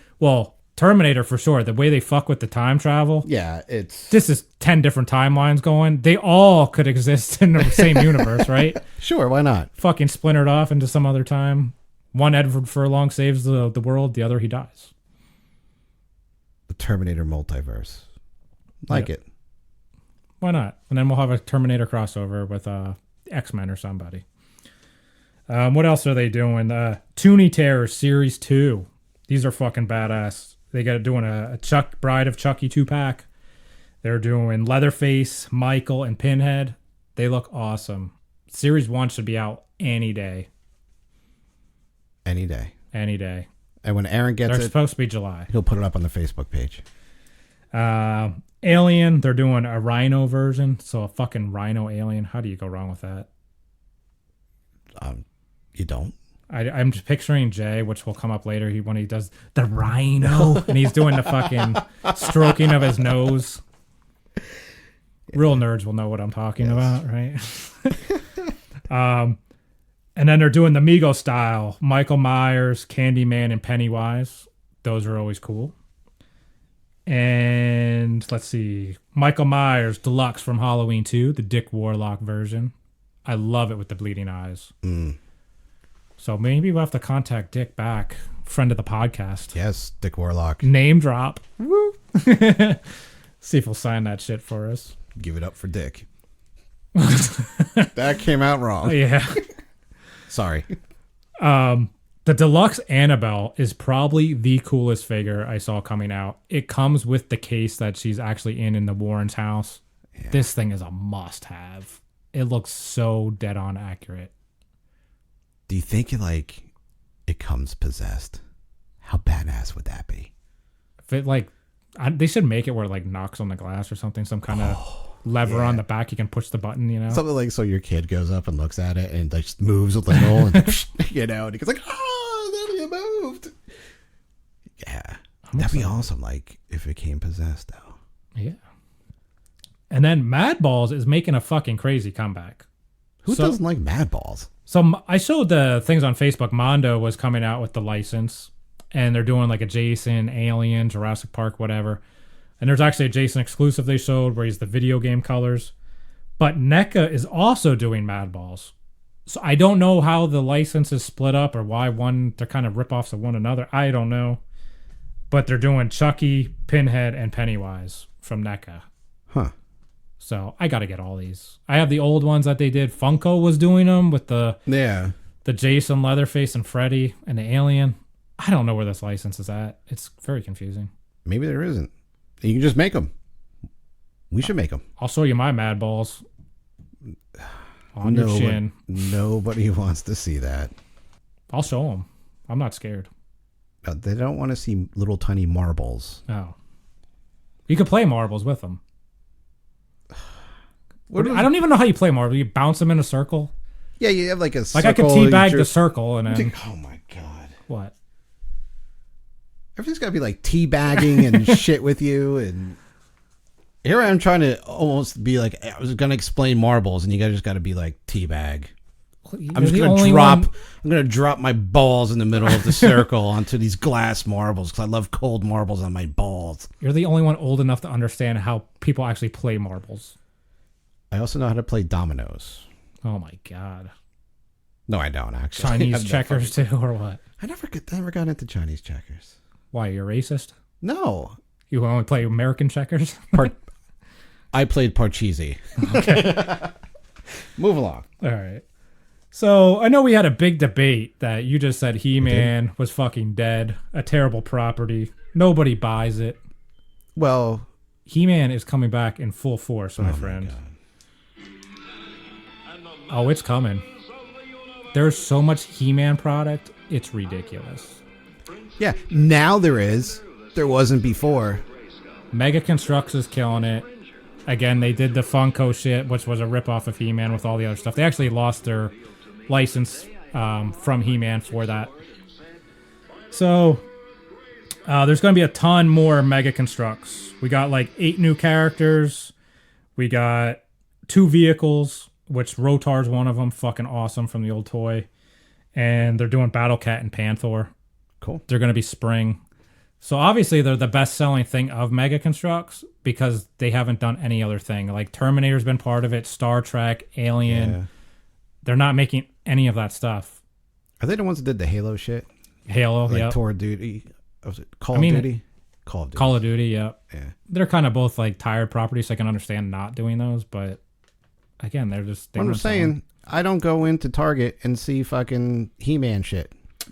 Terminator for sure. The way they fuck with the time travel. Yeah, This is 10 different timelines going. They all could exist in the same universe, right? Sure, why not? Fucking splintered off into some other time. One Edward Furlong saves the world. The other, he dies. The Terminator multiverse. It. Why not? And then we'll have a Terminator crossover with X-Men or somebody. What else are they doing? Toonie Terror Series 2. These are fucking badass. They got doing a Bride of Chucky 2-pack. They're doing Leatherface, Michael, and Pinhead. They look awesome. Series 1 should be out any day. Any day. Any day. And when Aaron gets They're supposed to be July. He'll put it up on the Facebook page. Alien, they're doing a rhino version. So a fucking rhino alien. How do you go wrong with that? You don't. I'm just picturing Jay, which will come up later. When he does the rhino and he's doing the fucking stroking of his nose. Real nerds will know what I'm talking about, right? And then they're doing the Migos style. Michael Myers, Candyman, and Pennywise. Those are always cool. And let's see. Michael Myers Deluxe from Halloween 2, the Dick Warlock version. I love it with the bleeding eyes. So maybe we'll have to contact Dick back, friend of the podcast. Yes, Dick Warlock. Name drop. Woo. See if he'll sign that shit for us. Give it up for Dick. That came out wrong. Yeah. Sorry. The Deluxe Annabelle is probably the coolest figure I saw coming out. It comes with the case that she's actually in the Warren's house. Yeah. This thing is a must-have. It looks so dead-on accurate. Do you think it comes possessed? How badass would that be? If it they should make it where it knocks on the glass or something. Some kind of lever on the back. You can push the button. Something so your kid goes up and looks at it and just moves a little, and and he goes then you moved. Yeah, that'd be awesome. If it came possessed though. Yeah. And then Mad Balls is making a fucking crazy comeback. Who doesn't like Mad Balls? So I showed the things on Facebook. Mondo was coming out with the license, and they're doing a Jason, Alien, Jurassic Park, whatever. And there's actually a Jason exclusive they showed where he's the video game colors. But NECA is also doing Mad Balls. So I don't know how the license is split up or why they're kind of rip-offs of one another. I don't know. But they're doing Chucky, Pinhead, and Pennywise from NECA. Huh. So I got to get all these. I have the old ones that they did. Funko was doing them with the Jason, Leatherface, and Freddy, and the Alien. I don't know where this license is at. It's very confusing. Maybe there isn't. You can just make them. We should make them. I'll show you my Mad Balls on your chin. Nobody wants to see that. I'll show them. I'm not scared. They don't want to see little tiny marbles. No. You could play marbles with them. I don't even know how you play marbles. You bounce them in a circle. Yeah, you have a circle. I could teabag the circle and then. Oh my god! What? Everything's got to be teabagging and shit with you, and here I am trying to almost be I was going to explain marbles, and you guys just got to be teabag. I'm just going to drop. I'm going to drop my balls in the middle of the circle onto these glass marbles because I love cold marbles on my balls. You're the only one old enough to understand how people actually play marbles. I also know how to play dominoes. Oh my god! No, I don't actually. Chinese checkers too, or what? I never got into Chinese checkers. Why, you're racist? No. You only play American checkers? I played Parcheesi. Okay. Move along. All right. So I know we had a big debate that you just said He-Man was fucking dead, a terrible property. Nobody buys it. Well, He-Man is coming back in full force, my friend. Oh, it's coming. There's so much He-Man product, it's ridiculous. Yeah, now there is. There wasn't before. Mega Constructs is killing it. Again, they did the Funko shit, which was a ripoff of He-Man with all the other stuff. They actually lost their license from He-Man for that. So, there's going to be a ton more Mega Constructs. We got 8 new characters. We got 2 vehicles, which Rotar's one of them. Fucking awesome from the old toy. And they're doing Battle Cat and Panther. Cool. They're going to be spring. So obviously they're the best selling thing of Mega Constructs because they haven't done any other thing. Terminator's been part of it, Star Trek, Alien. Yeah. They're not making any of that stuff. Are they the ones that did the Halo shit? Halo, yeah. Call of Duty? Was it Call of Duty? Call of Duty. Call of Duty, yeah. Yeah. They're kind of both tired properties, so I can understand not doing those, but again, they're just... I'm just saying, I don't go into Target and see fucking He-Man shit.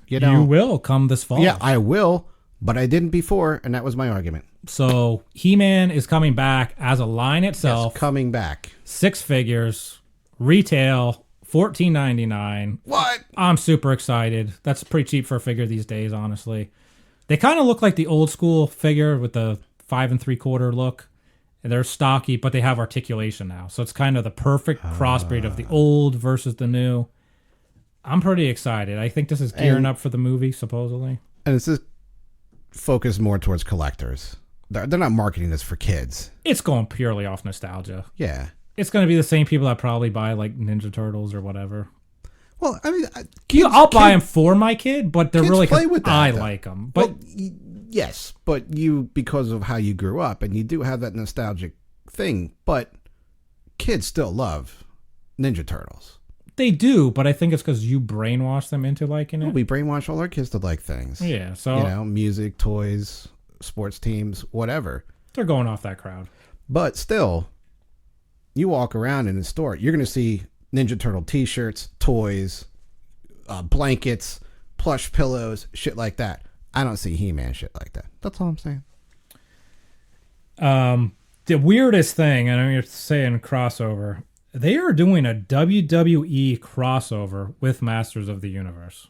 You will come this fall. Yeah, I will, but I didn't before, and that was my argument. So He-Man is coming back as a line itself. Yes, coming back. 6 figures, retail, $14.99. What? I'm super excited. That's pretty cheap for a figure these days, honestly. They kind of look like the old school figure with the 5 3/4 look. And they're stocky, but they have articulation now. So it's kind of the perfect crossbreed of the old versus the new. I'm pretty excited. I think this is gearing And- up for the movie, supposedly. And it's just focused more towards collectors. They're not marketing this for kids. It's going purely off nostalgia. Yeah. It's going to be the same people that probably buy like Ninja Turtles or whatever. Well, I mean, I'll buy them for my kid, but they're kids really play 'cause with that, I though. like them. But well, yes, but you, because of how you grew up, and you do have that nostalgic thing, but kids still love Ninja Turtles. they do, but I think it's because you brainwash them into liking it. We brainwash all our kids to like things. Yeah, so You know, music, toys, sports teams, whatever. they're going off that crowd. But still, you walk around in the store, you're going to see Ninja Turtle t-shirts, toys, blankets, plush pillows, shit like that. I don't see He-Man shit like that. That's all I'm saying. The weirdest thing, and I'm saying crossover, they are doing a WWE crossover with Masters of the Universe.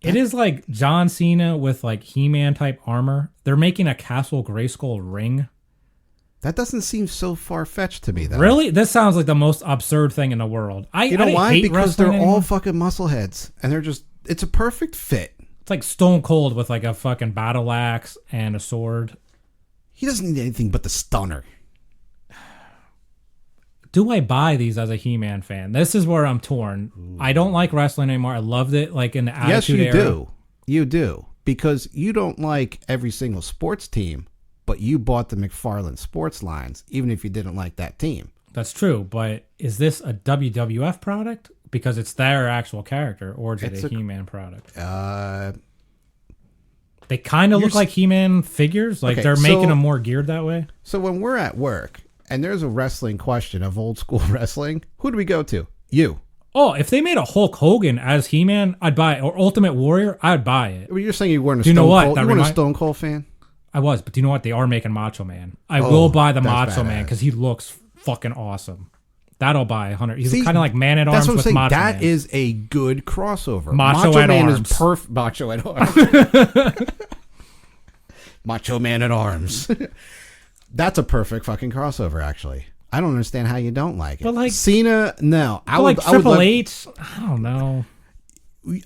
It is like John Cena with like He-Man type armor. They're making a Castle Grayskull ring. That doesn't seem so far-fetched to me, though. Really? This sounds like the most absurd thing in the world. You know why? hate Because they're wrestling all anymore. fucking muscleheads, and they're just, it's a perfect fit. It's like Stone Cold with like a fucking battle axe and a sword. He doesn't need anything but the stunner. Do I buy these as a He-Man fan? This is where I'm torn. I don't like wrestling anymore. I loved it like in the Yes, Attitude you Era. do. You do. Because you don't like every single sports team, but you bought the McFarlane sports lines, even if you didn't like that team. That's true, but is this a WWF product? Because it's their actual character, or is it It's a a- He-Man product? Uh, They kind of You're look like He-Man figures. Like Okay, they're so- making them more geared that way. so when we're at work and there's a wrestling question of old school wrestling, who do we go to? You. Oh, if they made a Hulk Hogan as He-Man, I'd buy it. Or Ultimate Warrior, I'd buy it. Well, you're saying you weren't a Do you know Stone what? Cold. That You weren't a remind- Stone Cold fan? I was, but do you know what? They are making Macho Man. I Oh, will buy the that's Macho Man badass. because he looks fucking awesome. That'll buy 100. He's See, kind of like Man at That's Arms what I'm with saying. Macho That Man. is a good crossover. Macho at Man Arms. is perfect. Macho at Arms. Macho Man at Arms. That's a perfect fucking crossover, actually. I don't understand how you don't like it. But like- Cena, no. But like Triple H, I don't know.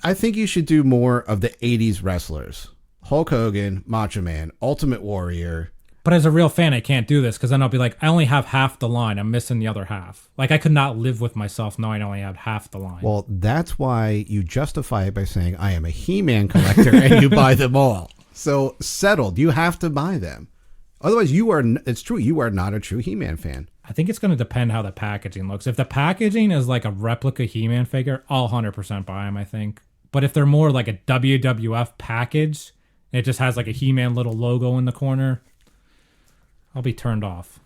I think you should do more of the 80s wrestlers. Hulk Hogan, Macho Man, Ultimate Warrior. But as a real fan, I can't do this because then I'll be like, I only have half the line. I'm missing the other half. Like I could not live with myself knowing I only have half the line. Well, that's why you justify it by saying, I am a He-Man collector, and you buy them all. So, settled. You have to buy them. Otherwise, it's true, you are not a true He-Man fan. I think it's going to depend how the packaging looks. If the packaging is like a replica He-Man figure, I'll 100% buy them, I think. But if they're more like a WWF package, and it just has like a He-Man little logo in the corner, I'll be turned off.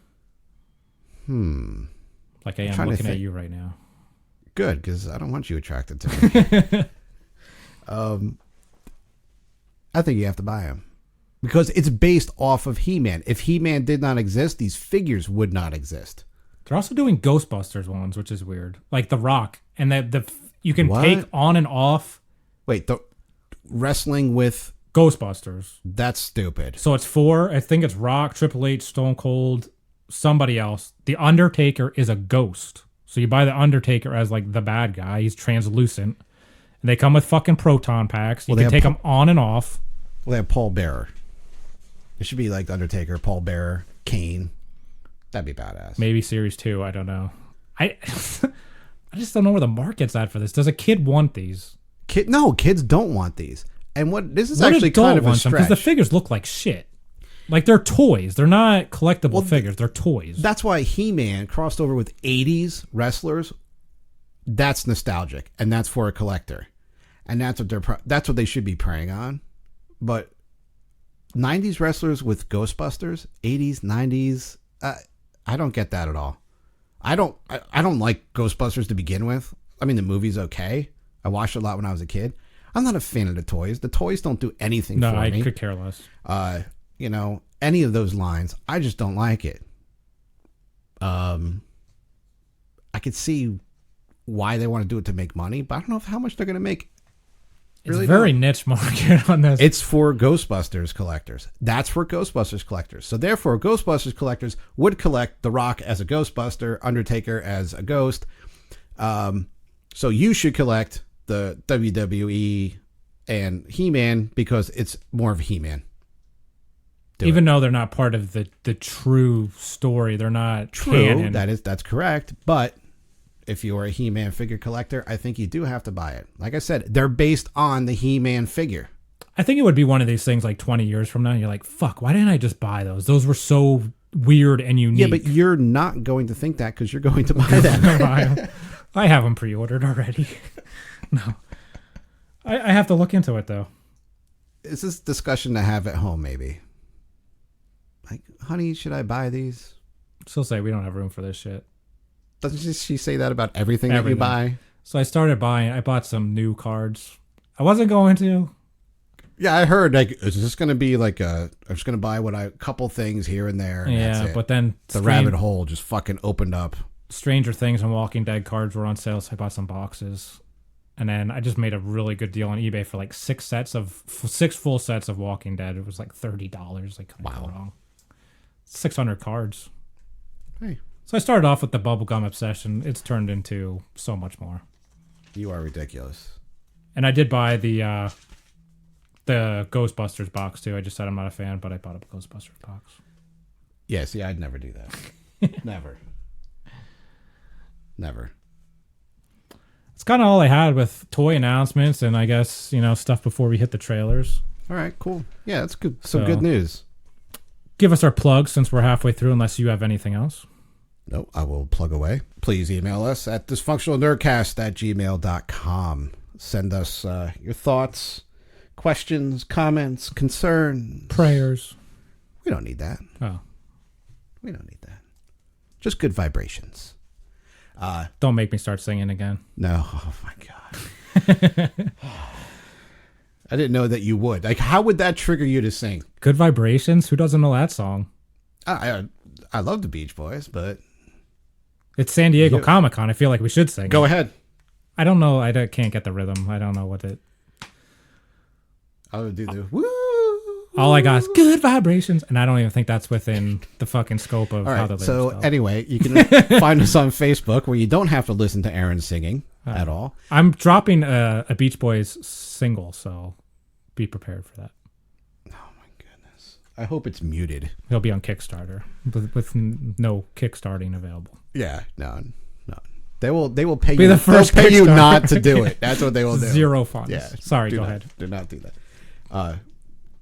Like I am trying to looking at think. you right now. Good, because I don't want you attracted to me. I think you have to buy them. Because it's based off of He-Man. If He-Man did not exist, these figures would not exist. They're also doing Ghostbusters ones, which is weird. Like The Rock. And you can What? take on and off Wait, the wrestling with... Ghostbusters. That's stupid. So it's 4. I think it's Rock, Triple H, Stone Cold, somebody else. The Undertaker is a ghost. So you buy the Undertaker as like the bad guy. He's translucent. And they come with fucking proton packs. You Well, they can have take them on and off. Well, they have Paul Bearer. It should be like The Undertaker, Paul Bearer, Kane. That'd be badass. Maybe Series 2. I don't know. I just don't know where the market's at for this. Does a kid want these? No, kids don't want these. And this is What actually adult kind of a wants them? Because stretch. the figures look like shit. Like they're toys. They're not collectible figures. They're toys. That's why He-Man crossed over with 80s wrestlers. That's nostalgic, and that's for a collector. And that's what they should be preying on. But 90s wrestlers with Ghostbusters, 80s, 90s, I don't get that at all. I don't like Ghostbusters to begin with. I mean, the movie's okay. I watched it a lot when I was a kid. I'm not a fan of the toys. The toys don't do anything no, for I me. could care less. Any of those lines, I just don't like it. I could see why they want to do it to make money, but I don't know how much they're going to make. It's Really very don't. niche market on this. It's for Ghostbusters collectors. That's for Ghostbusters collectors. So therefore, Ghostbusters collectors would collect The Rock as a Ghostbuster, Undertaker as a ghost, So you should collect the WWE and He-Man because it's more of a He-Man. Even though they're not part of the true story, they're not True. canon. That's correct. But if you're a He-Man figure collector, I think you do have to buy it. Like I said, they're based on the He-Man figure. I think it would be one of these things like 20 years from now. You're like, fuck, why didn't I just buy those? Those were so weird and unique. Yeah, but you're not going to think that because you're going to buy them. I have them pre-ordered already. No. I have to look into it, though. Is this discussion to have at home, maybe? Like, honey, should I buy these? She'll say we don't have room for this shit. Doesn't she say that about everything that you buy? So I bought some new cards. I wasn't going to. Yeah, I heard, like, is this going to be like I'm just going to buy a couple things here and there. And that's it. But then the rabbit hole just fucking opened up. Stranger Things and Walking Dead cards were on sale, so I bought some boxes. And then I just made a really good deal on eBay for like 6 full sets of Walking Dead. It was like $30. Like, wow. Wrong. 600 cards. Hey. So I started off with the bubblegum obsession. It's turned into so much more. You are ridiculous. And I did buy the Ghostbusters box too. I just said I'm not a fan, but I bought a Ghostbusters box. Yeah, see, I'd never do that. Never. It's kind of all I had with toy announcements and I guess, stuff before we hit the trailers. All right, cool. Yeah, that's good. Some good news. Give us our plugs since we're halfway through, unless you have anything else. No, I will plug away. Please email us at dysfunctionalnerdcast@gmail.com. Send us your thoughts, questions, comments, concerns. Prayers. We don't need that. Oh. We don't need that. Just good vibrations. Don't make me start singing again. No. Oh, my God. I didn't know that you would. Like, how would that trigger you to sing? Good Vibrations? Who doesn't know that song? I love the Beach Boys, but... It's San Diego Comic-Con. I feel like we should sing. Go ahead. I don't know. I can't get the rhythm. I don't know what it... I would do the woo. All I got is good vibrations, and I don't even think that's within the fucking scope of how the lyrics go. Anyway, you can find us on Facebook where you don't have to listen to Aaron singing at all. I'm dropping a Beach Boys single, so be prepared for that. Oh my goodness! I hope it's muted. He'll be on Kickstarter with no kickstarting available. Yeah, no. They will pay be you. The first they'll pay you not to do it. That's what they will do. Zero funds. Yeah. Sorry. Go ahead. Do not do that.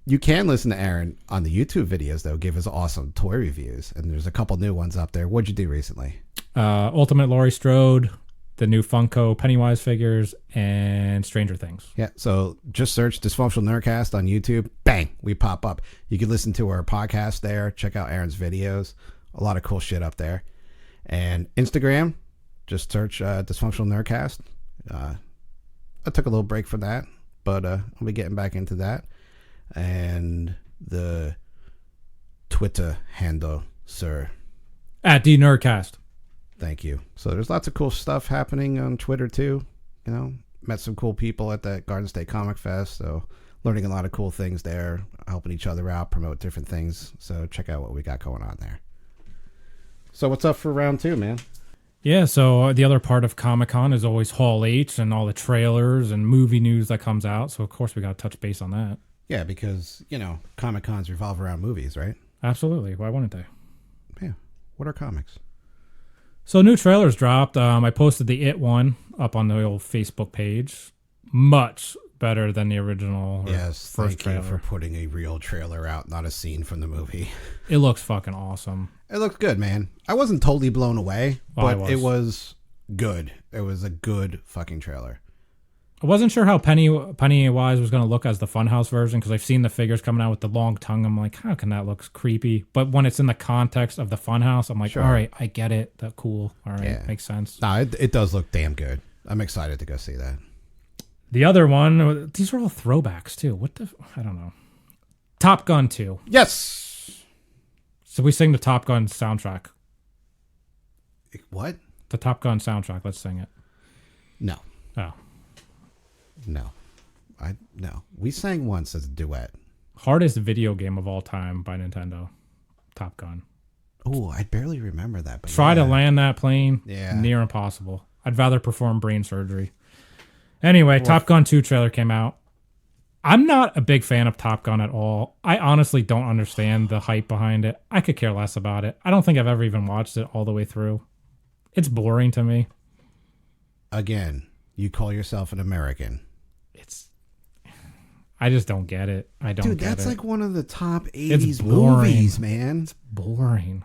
You can listen to Aaron on the YouTube videos, though. Give us awesome toy reviews. And there's a couple new ones up there. What'd you do recently? Ultimate Laurie Strode, the new Funko Pennywise figures, and Stranger Things. Yeah, so just search Dysfunctional Nerdcast on YouTube. Bang, we pop up. You can listen to our podcast there. Check out Aaron's videos. A lot of cool shit up there. And Instagram, just search Dysfunctional Nerdcast. I took a little break from that, but I'll be getting back into that. And the Twitter handle, sir. At DNerdcast. Thank you. So there's lots of cool stuff happening on Twitter too. Met some cool people at that Garden State Comic Fest. So learning a lot of cool things there, helping each other out, promote different things. So check out what we got going on there. So what's up for round 2, man? Yeah, so the other part of Comic-Con is always Hall H and all the trailers and movie news that comes out. So of course we got to touch base on that. Yeah, because, Comic-Cons revolve around movies, right? Absolutely. Why wouldn't they? Yeah. What are comics? So new trailers dropped. I posted the It one up on the old Facebook page. Much better than the original first trailer. Thank you for putting a real trailer out, not a scene from the movie. It looks fucking awesome. It looks good, man. I wasn't totally blown away, but it was good. It was a good fucking trailer. I wasn't sure how Pennywise was going to look as the Funhouse version because I've seen the figures coming out with the long tongue. I'm like, how can that look creepy? But when it's in the context of the Funhouse, I'm like, all right, I get it. That's cool. All right, makes sense. No, it does look damn good. I'm excited to go see that. The other one, these are all throwbacks too. I don't know. Top Gun 2. Yes. So we sing the Top Gun soundtrack. What? The Top Gun soundtrack. Let's sing it. No. Oh. No. No. We sang once as a duet. Hardest video game of all time by Nintendo. Top Gun. Oh, I barely remember that. But Try to land that plane. Yeah. Near impossible. I'd rather perform brain surgery. Anyway, Top Gun 2 trailer came out. I'm not a big fan of Top Gun at all. I honestly don't understand the hype behind it. I could care less about it. I don't think I've ever even watched it all the way through. It's boring to me. Again, you call yourself an American. I just don't get it. I don't Dude, get it. that's like one of the top 80s movies, man. It's boring.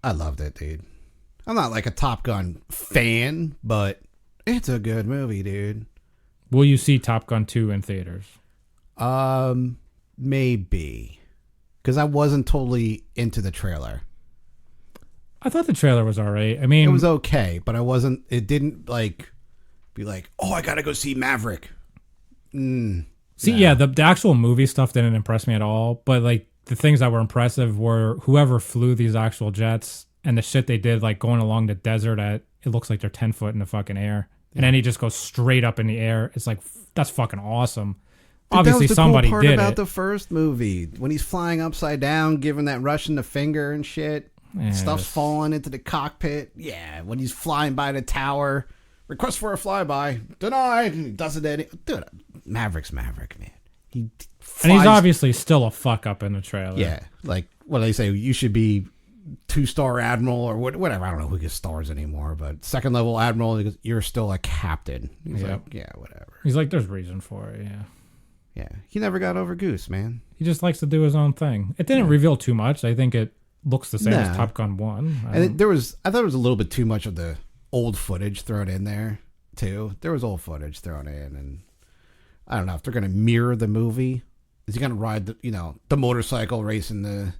I loved it, dude. I'm not like a Top Gun fan, but it's a good movie, dude. Will you see Top Gun 2 in theaters? Maybe. Because I wasn't totally into the trailer. I thought the trailer was all right. I mean, it was okay, but it didn't like be like, oh, I gotta go see Maverick. Yeah, the actual movie stuff didn't impress me at all. But like the things that were impressive were whoever flew these actual jets and the shit they did, like going along the desert at, it looks like they're 10 foot in the fucking air. And then he just goes straight up in the air. It's like, that's fucking awesome. Dude, obviously, that was the somebody cool part did about it. the first movie when he's flying upside down, giving that Russian the finger and shit. Yes. Stuff's falling into the cockpit. Yeah, when he's flying by the tower, request for a flyby, denied. He does it. Dude, Maverick's Maverick, man. And he's obviously still a fuck up in the trailer. Yeah, like what do they say? You should be 2-star admiral or whatever. I don't know who gets stars anymore, but second level admiral. You're still a captain. He's like, yeah, whatever. He's like, there's reason for it. Yeah. Yeah, he never got over Goose, man. He just likes to do his own thing. It didn't reveal too much. I think it looks the same as Top Gun 1. I thought there was a little bit too much of the old footage thrown in there too. There was old footage thrown in, and I don't know if they're going to mirror the movie. Is he going to ride the motorcycle racing the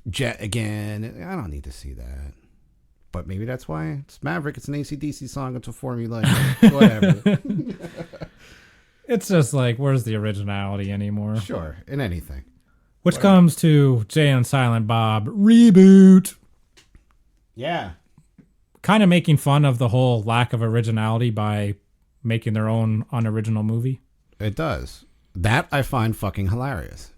jet again? I don't need to see that. But maybe that's why it's Maverick. It's an AC/DC song. It's a formula. Whatever. It's just like, where's the originality anymore? Sure, in anything. Which comes to Jay and Silent Bob reboot. Yeah. Kind of making fun of the whole lack of originality by making their own unoriginal movie. It does. That I find fucking hilarious.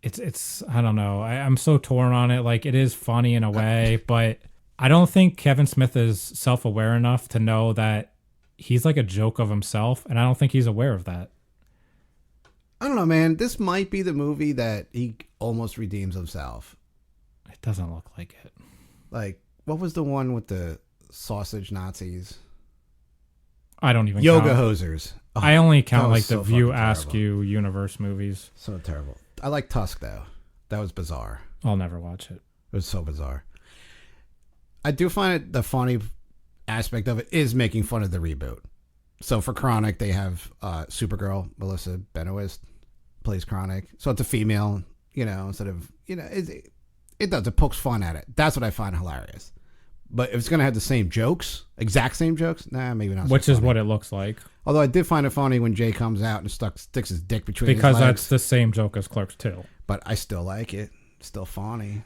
It's I don't know. I'm so torn on it. Like, it is funny in a way, but I don't think Kevin Smith is self-aware enough to know that he's like a joke of himself, and I don't think he's aware of that. I don't know, man. This might be the movie that he almost redeems himself. It doesn't look like it. Like, what was the one with the sausage Nazis? I don't even Yoga count. Hosers. Oh, I only count like so the View fucking Askew universe movies. So terrible. I like Tusk, though. That was bizarre. I'll never watch it. It was so bizarre. I do find it the funny aspect of it is making fun of the reboot. So for Chronic, they have Supergirl, Melissa Benoist plays Chronic. So it's a female, instead of, it does. It pokes fun at it. That's what I find hilarious. But if it's going to have the same jokes, exact same jokes, nah, maybe not. Which is what it looks like. Although I did find it funny when Jay comes out and sticks his dick between because his legs. that's the same joke as Clerks 2. But I still like it. Still funny.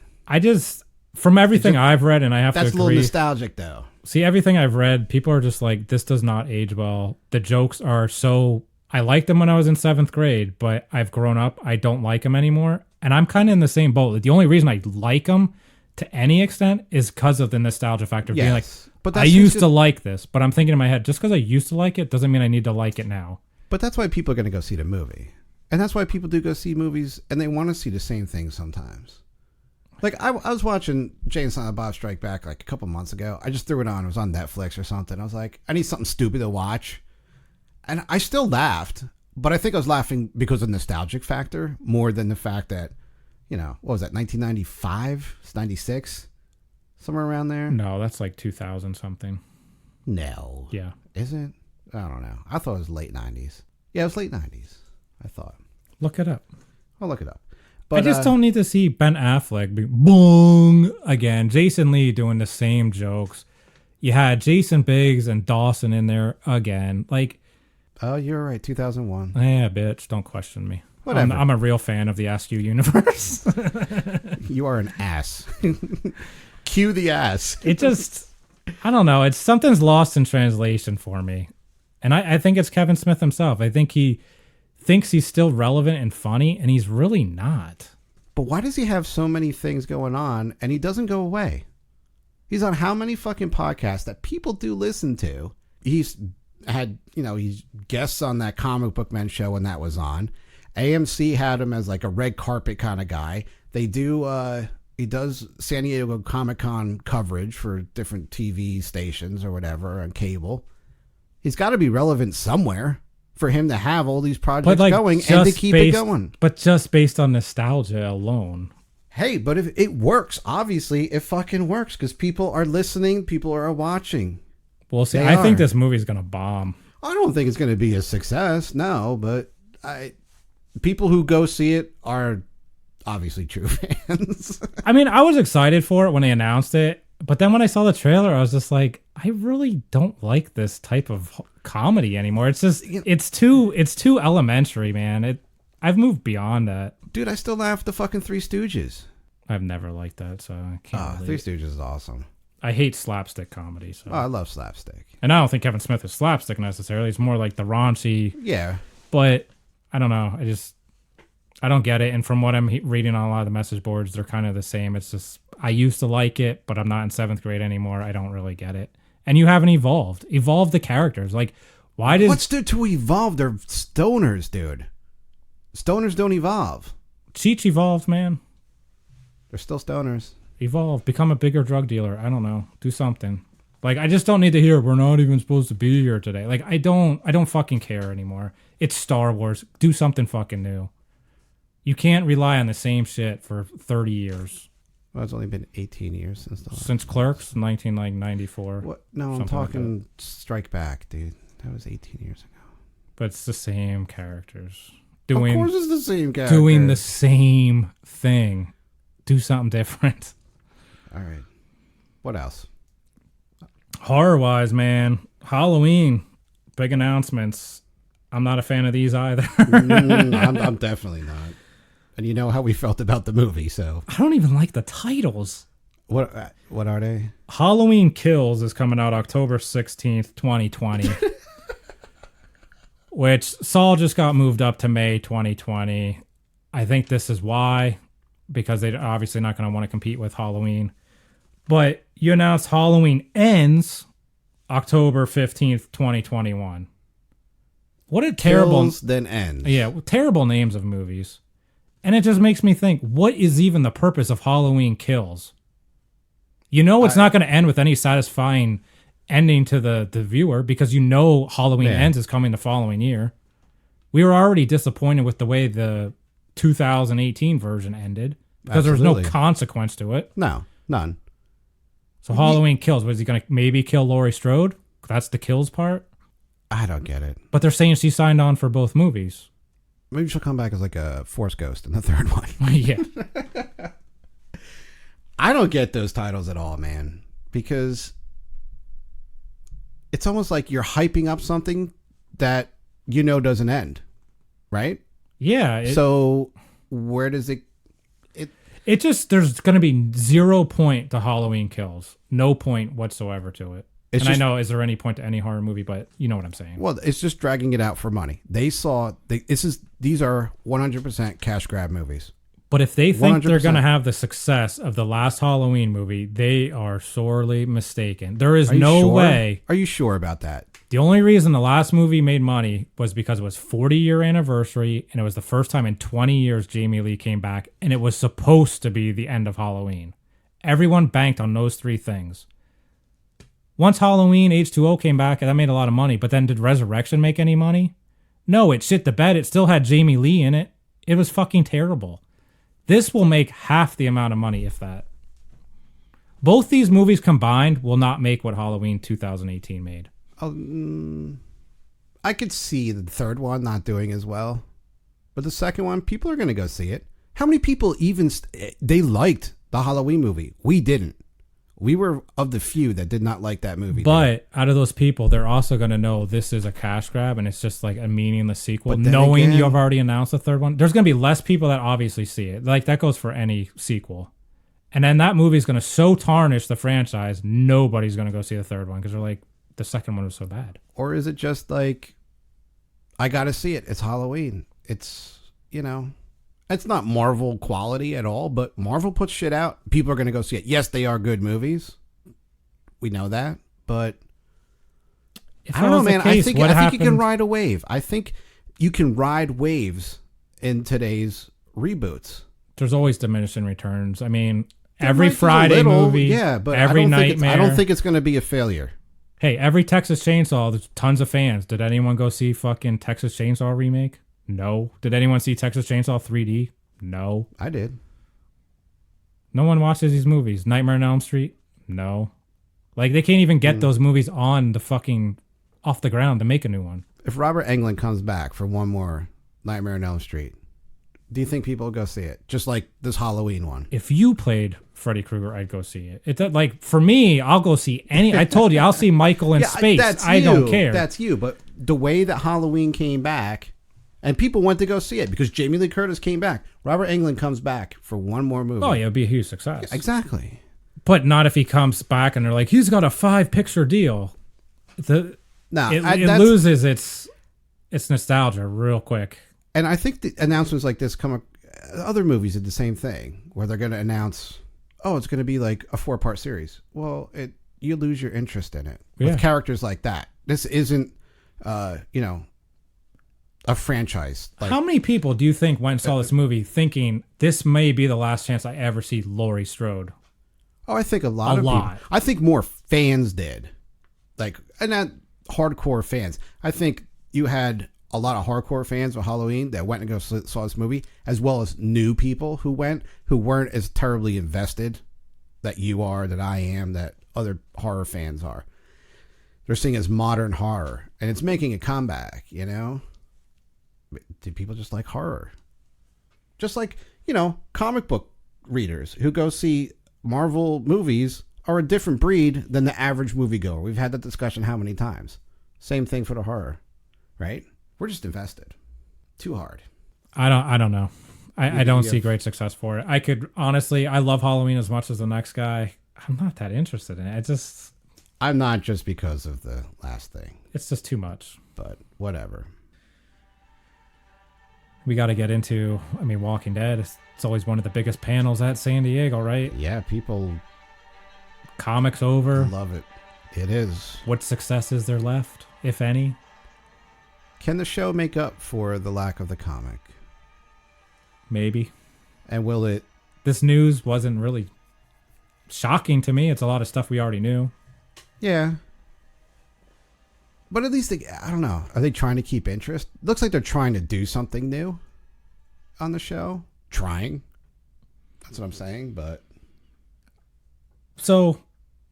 From everything I've read, and I have to agree. That's a little nostalgic, though. See, everything I've read, people are just like, this does not age well. The jokes are so... I liked them when I was in 7th grade, but I've grown up. I don't like them anymore. And I'm kind of in the same boat. The only reason I like them to any extent is because of the nostalgia factor of being like, but I used to like this. But I'm thinking in my head, just because I used to like it doesn't mean I need to like it now. But that's why people are going to go see the movie. And that's why people do go see movies, and they want to see the same thing sometimes. Like, I was watching Jay and Silent Bob Strike Back like a couple months ago. I just threw it on. It was on Netflix or something. I was like, I need something stupid to watch. And I still laughed, but I think I was laughing because of the nostalgic factor more than the fact that, what was that, 1995? It's 96? Somewhere around there? No, that's like 2000 something. No. Yeah. Is it? I don't know. I thought it was late 90s. Yeah, it was late 90s, I thought. Look it up. I'll look it up. But I just don't need to see Ben Affleck be boom again. Jason Lee doing the same jokes. You had Jason Biggs and Dawson in there again. Like, oh, you're right. 2001. Yeah, bitch. Don't question me. Whatever. I'm a real fan of the Askew universe. You are an ass. Cue the ass. It just, I don't know. It's something's lost in translation for me. And I think it's Kevin Smith himself. I think he thinks he's still relevant and funny, and he's really not. But why does he have so many things going on and he doesn't go away? He's on how many fucking podcasts that people do listen to? He's had, he's guests on that Comic Book Men show when that was on. AMC had him as like a red carpet kind of guy. They do, he does San Diego Comic-Con coverage for different TV stations or whatever on cable. He's got to be relevant somewhere for him to have all these projects going and to keep it going. But just based on nostalgia alone. Hey, but if it works, obviously it fucking works because people are listening, people are watching. We'll see. I think this movie's going to bomb. I don't think it's going to be a success, no, but people who go see it are obviously true fans. I mean, I was excited for it when they announced it, but then when I saw the trailer, I was just like, I really don't like this type of comedy anymore. It's just, it's too elementary, man. I've moved beyond that. Dude, I still laugh at the fucking Three Stooges. I've never liked that, so I can't. Three Stooges is awesome. I hate slapstick comedy. So. I love slapstick. And I don't think Kevin Smith is slapstick necessarily. It's more like the raunchy. Yeah. But I don't know. I don't get it. And from what I'm reading on a lot of the message boards, they're kind of the same. It's just, I used to like it, but I'm not in 7th grade anymore. I don't really get it. And you haven't evolved. Evolve the characters. Like, why does... What's there to evolve? They're stoners, dude. Stoners don't evolve. Cheech evolved, man. They're still stoners. Evolve. Become a bigger drug dealer. I don't know. Do something. Like, I just don't need to hear, we're not even supposed to be here today. Like, I don't fucking care anymore. It's Star Wars. Do something fucking new. You can't rely on the same shit for 30 years. Well, it's only been 18 years since Clerks, 1994. What? No, I'm talking like Strike Back, dude. That was 18 years ago. But it's the same characters. Of course it's the same character. Doing the same thing. Do something different. All right. What else? Horror-wise, man. Halloween. Big announcements. I'm not a fan of these either. I'm definitely not. And you know how we felt about the movie, so... I don't even like the titles. What are they? Halloween Kills is coming out October 16th, 2020. Which Saul just got moved up to May 2020. I think this is why. Because they're obviously not going to want to compete with Halloween. But you announced Halloween Ends October 15th, 2021. What a terrible... Kills, then ends. Yeah, terrible names of movies. And it just makes me think, what is even the purpose of Halloween Kills? You know it's not going to end with any satisfying ending to the viewer because you know Halloween Ends is coming the following year. We were already disappointed with the way the 2018 version ended because there was no consequence to it. No, none. So Halloween Kills, was he going to maybe kill Laurie Strode? That's the kills part? I don't get it. But they're saying she signed on for both movies. Maybe she'll come back as like a Force Ghost in the third one. Yeah. I don't get those titles at all, man. Because it's almost like you're hyping up something that you know doesn't end. Right? Yeah. So where does it... It just, there's going to be 0 point to Halloween Kills. No point whatsoever to it. I know, is there any point to any horror movie, but you know what I'm saying. Well, it's just dragging it out for money. These are 100% cash grab movies. But if they think 100%. They're going to have the success of the last Halloween movie, they are sorely mistaken. There is no way. Are you sure about that? The only reason the last movie made money was because it was 40-year anniversary, and it was the first time in 20 years Jamie Lee came back, and it was supposed to be the end of Halloween. Everyone banked on those three things. Once Halloween H2O came back, that made a lot of money. But then did Resurrection make any money? No, it shit the bed. It still had Jamie Lee in it. It was fucking terrible. This will make half the amount of money, if that. Both these movies combined will not make what Halloween 2018 made. I could see the third one not doing as well. But the second one, people are going to go see it. How many people even... they liked the Halloween movie? We didn't. We were of the few that did not like that movie. But out of those people, they're also going to know this is a cash grab and it's just like a meaningless sequel. Knowing you have already announced the third one, there's going to be less people that obviously see it. Like that goes for any sequel. And then that movie is going to so tarnish the franchise, nobody's going to go see the third one because they're like, the second one was so bad. Or is it just like, I got to see it. It's Halloween. It's, it's not Marvel quality at all, but Marvel puts shit out. People are going to go see it. Yes, they are good movies, We know that, but If I that don't know, was the man. case, I think what you happened? can ride a wave. I think you can ride waves in today's reboots. There's always diminishing returns. I mean, There every might be a Friday little, movie, yeah, but every I nightmare. don't think it's going to be a failure. Hey, every Texas Chainsaw, there's tons of fans. Did anyone go see fucking Texas Chainsaw remake? No. Did anyone see Texas Chainsaw 3D? No. I did. No one watches these movies. Nightmare on Elm Street? No. Like, they can't even get those movies on the fucking off the ground to make a new one. If Robert Englund comes back for one more Nightmare on Elm Street, do you think people will go see it? Just like this Halloween one. If you played Freddy Krueger, I'd go see it. It's like, for me, I'll go see any. I told you, I'll see Michael in space. I don't care. That's you. But the way that Halloween came back, and people went to go see it because Jamie Lee Curtis came back. Robert Englund comes back for one more movie. Oh, yeah, it'd be a huge success. Yeah, exactly. But not if he comes back and they're like, he's got a 5-picture deal. It loses its nostalgia real quick. And I think the announcements like this come up. Other movies did the same thing, where they're going to announce, "Oh, it's going to be like a 4-part series." Well, you lose your interest in it with characters like that. This isn't, a franchise. Like, how many people do you think went and saw this movie thinking this may be the last chance I ever see Laurie Strode? Oh, I think a lot of people. I think more fans did, and not hardcore fans. I think you had a lot of hardcore fans of Halloween that went and saw this movie, as well as new people who weren't as terribly invested that you are, that I am, that other horror fans are. They're seeing it as modern horror, and it's making a comeback. Do people just like horror? Just like comic book readers who go see Marvel movies are a different breed than the average moviegoer. We've had that discussion how many times? Same thing for the horror, right? We're just invested. Too hard. I don't know. I don't see great success for it. I could honestly, I love Halloween as much as the next guy. I'm not that interested in it. I'm not, just because of the last thing. It's just too much. But whatever. We got to get into, Walking Dead. It's always one of the biggest panels at San Diego, right? Yeah, people. Comics over. Love it. It is. What success is there left, if any? Can the show make up for the lack of the comic? Maybe. And will it? This news wasn't really shocking to me. It's a lot of stuff we already knew. Yeah. But at least, I don't know. Are they trying to keep interest? Looks like they're trying to do something new on the show. Trying. That's what I'm saying, but. So,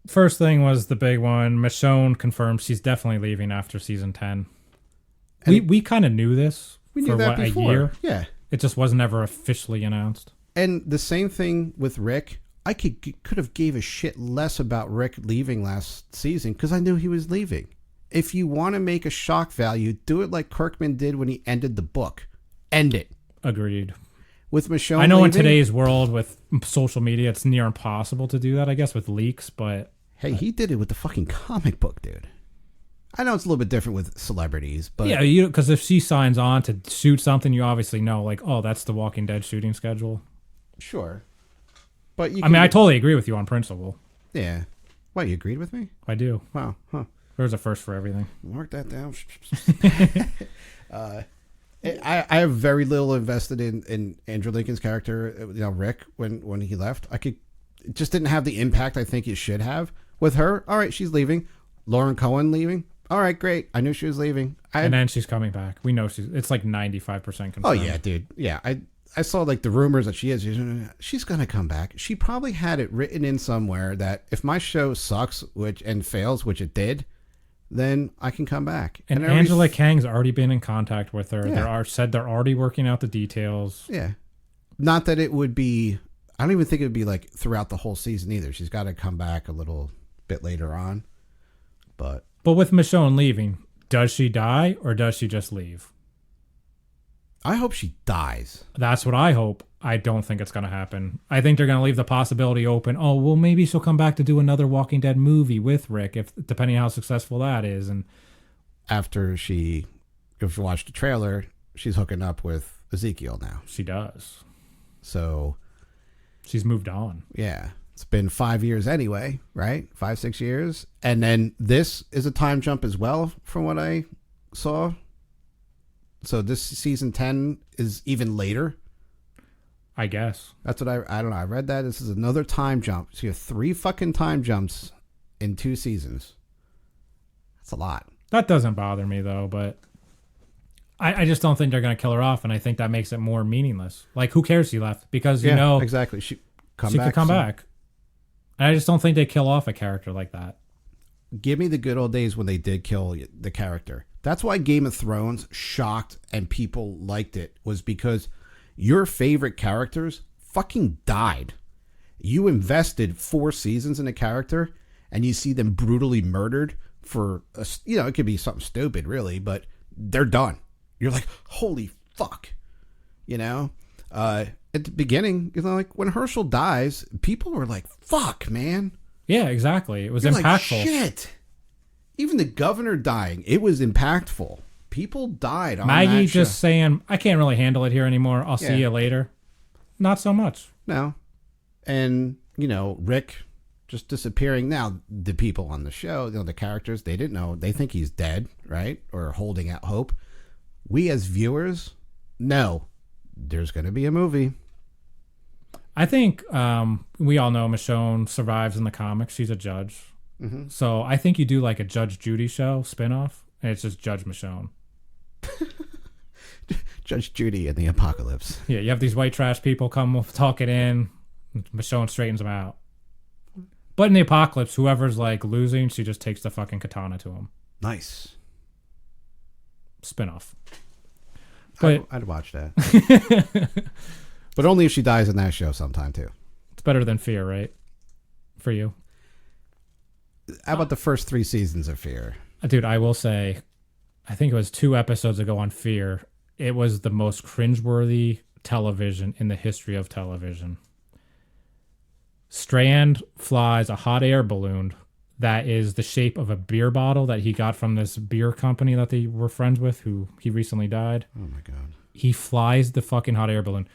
first thing was the big one. Michonne confirmed she's definitely leaving after season 10. We kind of knew this for a year. Yeah. It just wasn't ever officially announced. And the same thing with Rick. I could have gave a shit less about Rick leaving last season because I knew he was leaving. If you want to make a shock value, do it like Kirkman did when he ended the book. End it. Agreed. With Michonne I know leaving, in today's world with social media, it's near impossible to do that, I guess, with leaks, but... Hey, he did it with the fucking comic book, dude. I know it's a little bit different with celebrities, but... Yeah, because if she signs on to shoot something, you obviously know, like, oh, that's the Walking Dead shooting schedule. Sure. But I totally agree with you on principle. Yeah. Why, you agreed with me? I do. Wow. Huh. There's a first for everything. Mark that down. I have very little invested in Andrew Lincoln's character, Rick, when he left. It just didn't have the impact I think it should have. With her, all right, she's leaving. Lauren Cohen leaving. All right, great. I knew she was leaving. And then she's coming back. We know it's like 95% confirmed. Oh, yeah, dude. Yeah, I saw like the rumors that she's going to come back. She probably had it written in somewhere that if my show sucks and fails, which it did, then I can come back. And Angela Kang's already been in contact with her. Yeah. They're already working out the details. Yeah. Not that it would be, I don't even think it would be like throughout the whole season either. She's got to come back a little bit later on. But with Michonne leaving, does she die or does she just leave? I hope she dies. That's what I hope. I don't think it's going to happen. I think they're going to leave the possibility open. Oh, well, maybe she'll come back to do another Walking Dead movie with Rick, depending how successful that is. And after if you watch the trailer, she's hooking up with Ezekiel now. She does. So she's moved on. Yeah. It's been 5 years anyway, right? 5, 6 years. And then this is a time jump as well, from what I saw. So this season 10 is even later. I guess. That's what I don't know. I read that. This is another time jump. So you have 3 fucking time jumps in 2 seasons. That's a lot. That doesn't bother me, though, but I just don't think they're going to kill her off, and I think that makes it more meaningless. Like, who cares she left? Because, you know... exactly. She could come back. And I just don't think they kill off a character like that. Give me the good old days when they did kill the character. That's why Game of Thrones shocked and people liked it, was because your favorite characters fucking died. You invested 4 seasons in a character, and you see them brutally murdered for, it could be something stupid, really, but they're done. You're like, holy fuck. At the beginning, like when Herschel dies, people were like, fuck, man. Yeah, exactly. It was You're impactful. Like, shit. Even the governor dying, it was impactful. People died on Maggie that just show. saying, I can't really handle it here anymore. I'll see you later. Not so much. No. And, Rick just disappearing. Now, the people on the show, the characters, they didn't know. They think he's dead, right? Or holding out hope. We as viewers know there's going to be a movie. I think we all know Michonne survives in the comics. She's a judge. Mm-hmm. So I think you do like a Judge Judy show spinoff, and it's just Judge Michonne. Judge Judy in the apocalypse. Yeah, you have these white trash people come talk it in. Michonne straightens them out. But in the apocalypse, whoever's like losing, she just takes the fucking katana to him. Nice. Spinoff. But I'd watch that. But only if she dies in that show sometime, too. It's better than Fear, right? For you. How about the first 3 seasons of Fear? Dude, I will say, I think it was 2 episodes ago on Fear. It was the most cringeworthy television in the history of television. Strand flies a hot air balloon that is the shape of a beer bottle that he got from this beer company that they were friends with, who he recently died. Oh, my God. He flies the fucking hot air balloon.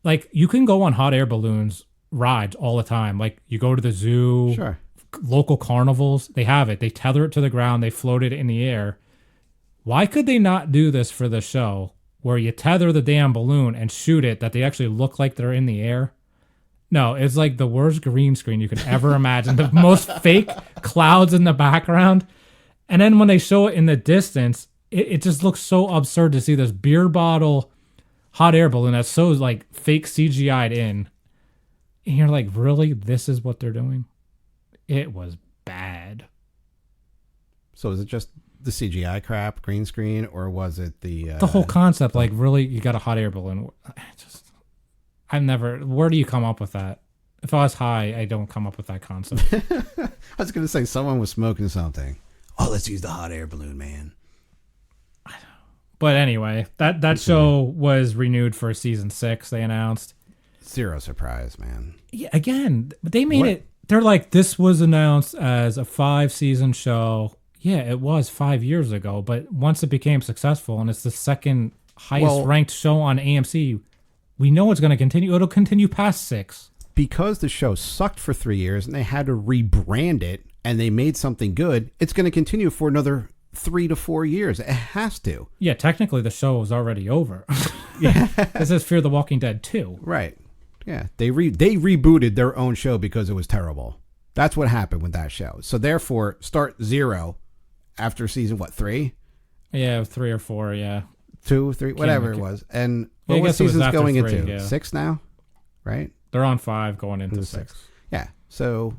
Like, you can go on hot air balloons rides all the time. Like, you go to the zoo, sure, local carnivals, they have it. They tether it to the ground, they float it in the air. Why could they not do this for the show where you tether the damn balloon and shoot it that they actually look like they're in the air? No, it's like the worst green screen you could ever imagine. The most fake clouds in the background. And then when they show it in the distance, it just looks so absurd to see this beer bottle hot air balloon that's so like fake CGI'd in. And you're like, really? This is what they're doing? It was bad. So is it just the CGI crap, green screen, or was it the whole concept? Like, really, you got a hot air balloon? Where do you come up with that? If I was high, I don't come up with that concept. I was going to say someone was smoking something. Oh, let's use the hot air balloon, man. But anyway, that show was renewed for season 6, they announced. Zero surprise, man. Yeah, again, they made it. They're like, this was announced as a 5-season show. Yeah, it was 5 years ago, but once it became successful and it's the second highest ranked show on AMC, we know it's going to continue. It'll continue past 6. Because the show sucked for 3 years and they had to rebrand it and they made something good, it's going to continue for another 3 to 4 years. It has to. Yeah, technically the show was already over. Yeah. This is Fear the Walking Dead 2. Right. Yeah. They rebooted their own show because it was terrible. That's what happened with that show. So therefore, start 0 after season, 3? Yeah, 3 or 4, yeah. 2, 3, whatever it was. And what season's going 3, into? yeah. 6 now? Right? They're on 5 going into 6. Yeah. So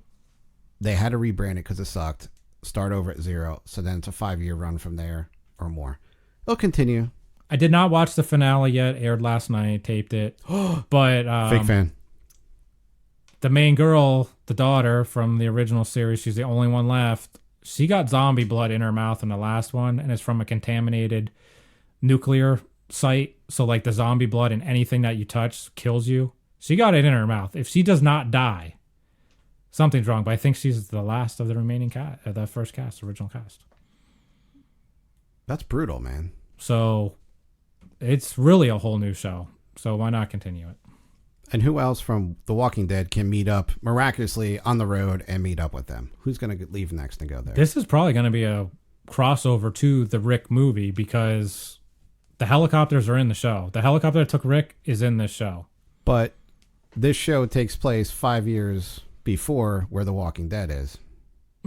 they had to rebrand it because it sucked. Start over at 0. So then it's a 5-year run from there or more. It'll continue. I did not watch the finale yet. Aired last night. Taped it. But fake fan. The main girl, the daughter from the original series, she's the only one left. She got zombie blood in her mouth in the last one, and it's from a contaminated nuclear site. So like the zombie blood and anything that you touch kills you. She got it in her mouth. If she does not die, something's wrong. But I think she's the last of the remaining cast, the first cast, original cast. That's brutal, man. So it's really a whole new show. So why not continue it? And who else from The Walking Dead can meet up miraculously on the road and meet up with them? Who's going to leave next and go there? This is probably going to be a crossover to the Rick movie because the helicopters are in the show. The helicopter that took Rick is in this show. But this show takes place 5 years before where The Walking Dead is.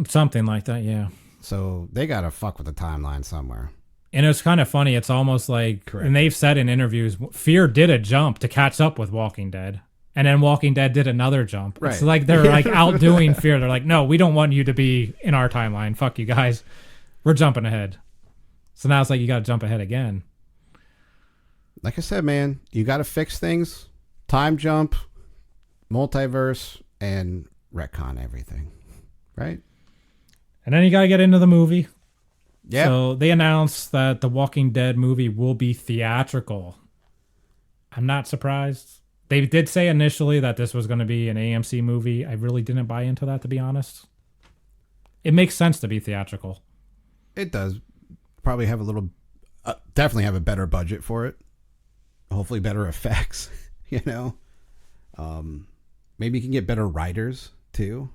Something like that, yeah. So they got to fuck with the timeline somewhere. And it's kind of funny. It's almost like, Correct. And they've said in interviews, Fear did a jump to catch up with Walking Dead. And then Walking Dead did another jump. Right. It's like they're like outdoing Fear. They're like, no, we don't want you to be in our timeline. Fuck you guys. We're jumping ahead. So now it's like you got to jump ahead again. Like I said, man, you got to fix things. Time jump, multiverse, and retcon everything. Right? And then you got to get into the movie. Yeah. So they announced that the Walking Dead movie will be theatrical. I'm not surprised. They did say initially that this was going to be an AMC movie. I really didn't buy into that, to be honest. It makes sense to be theatrical. It does. Probably have a little, definitely have a better budget for it. Hopefully better effects, you know. Maybe you can get better writers too.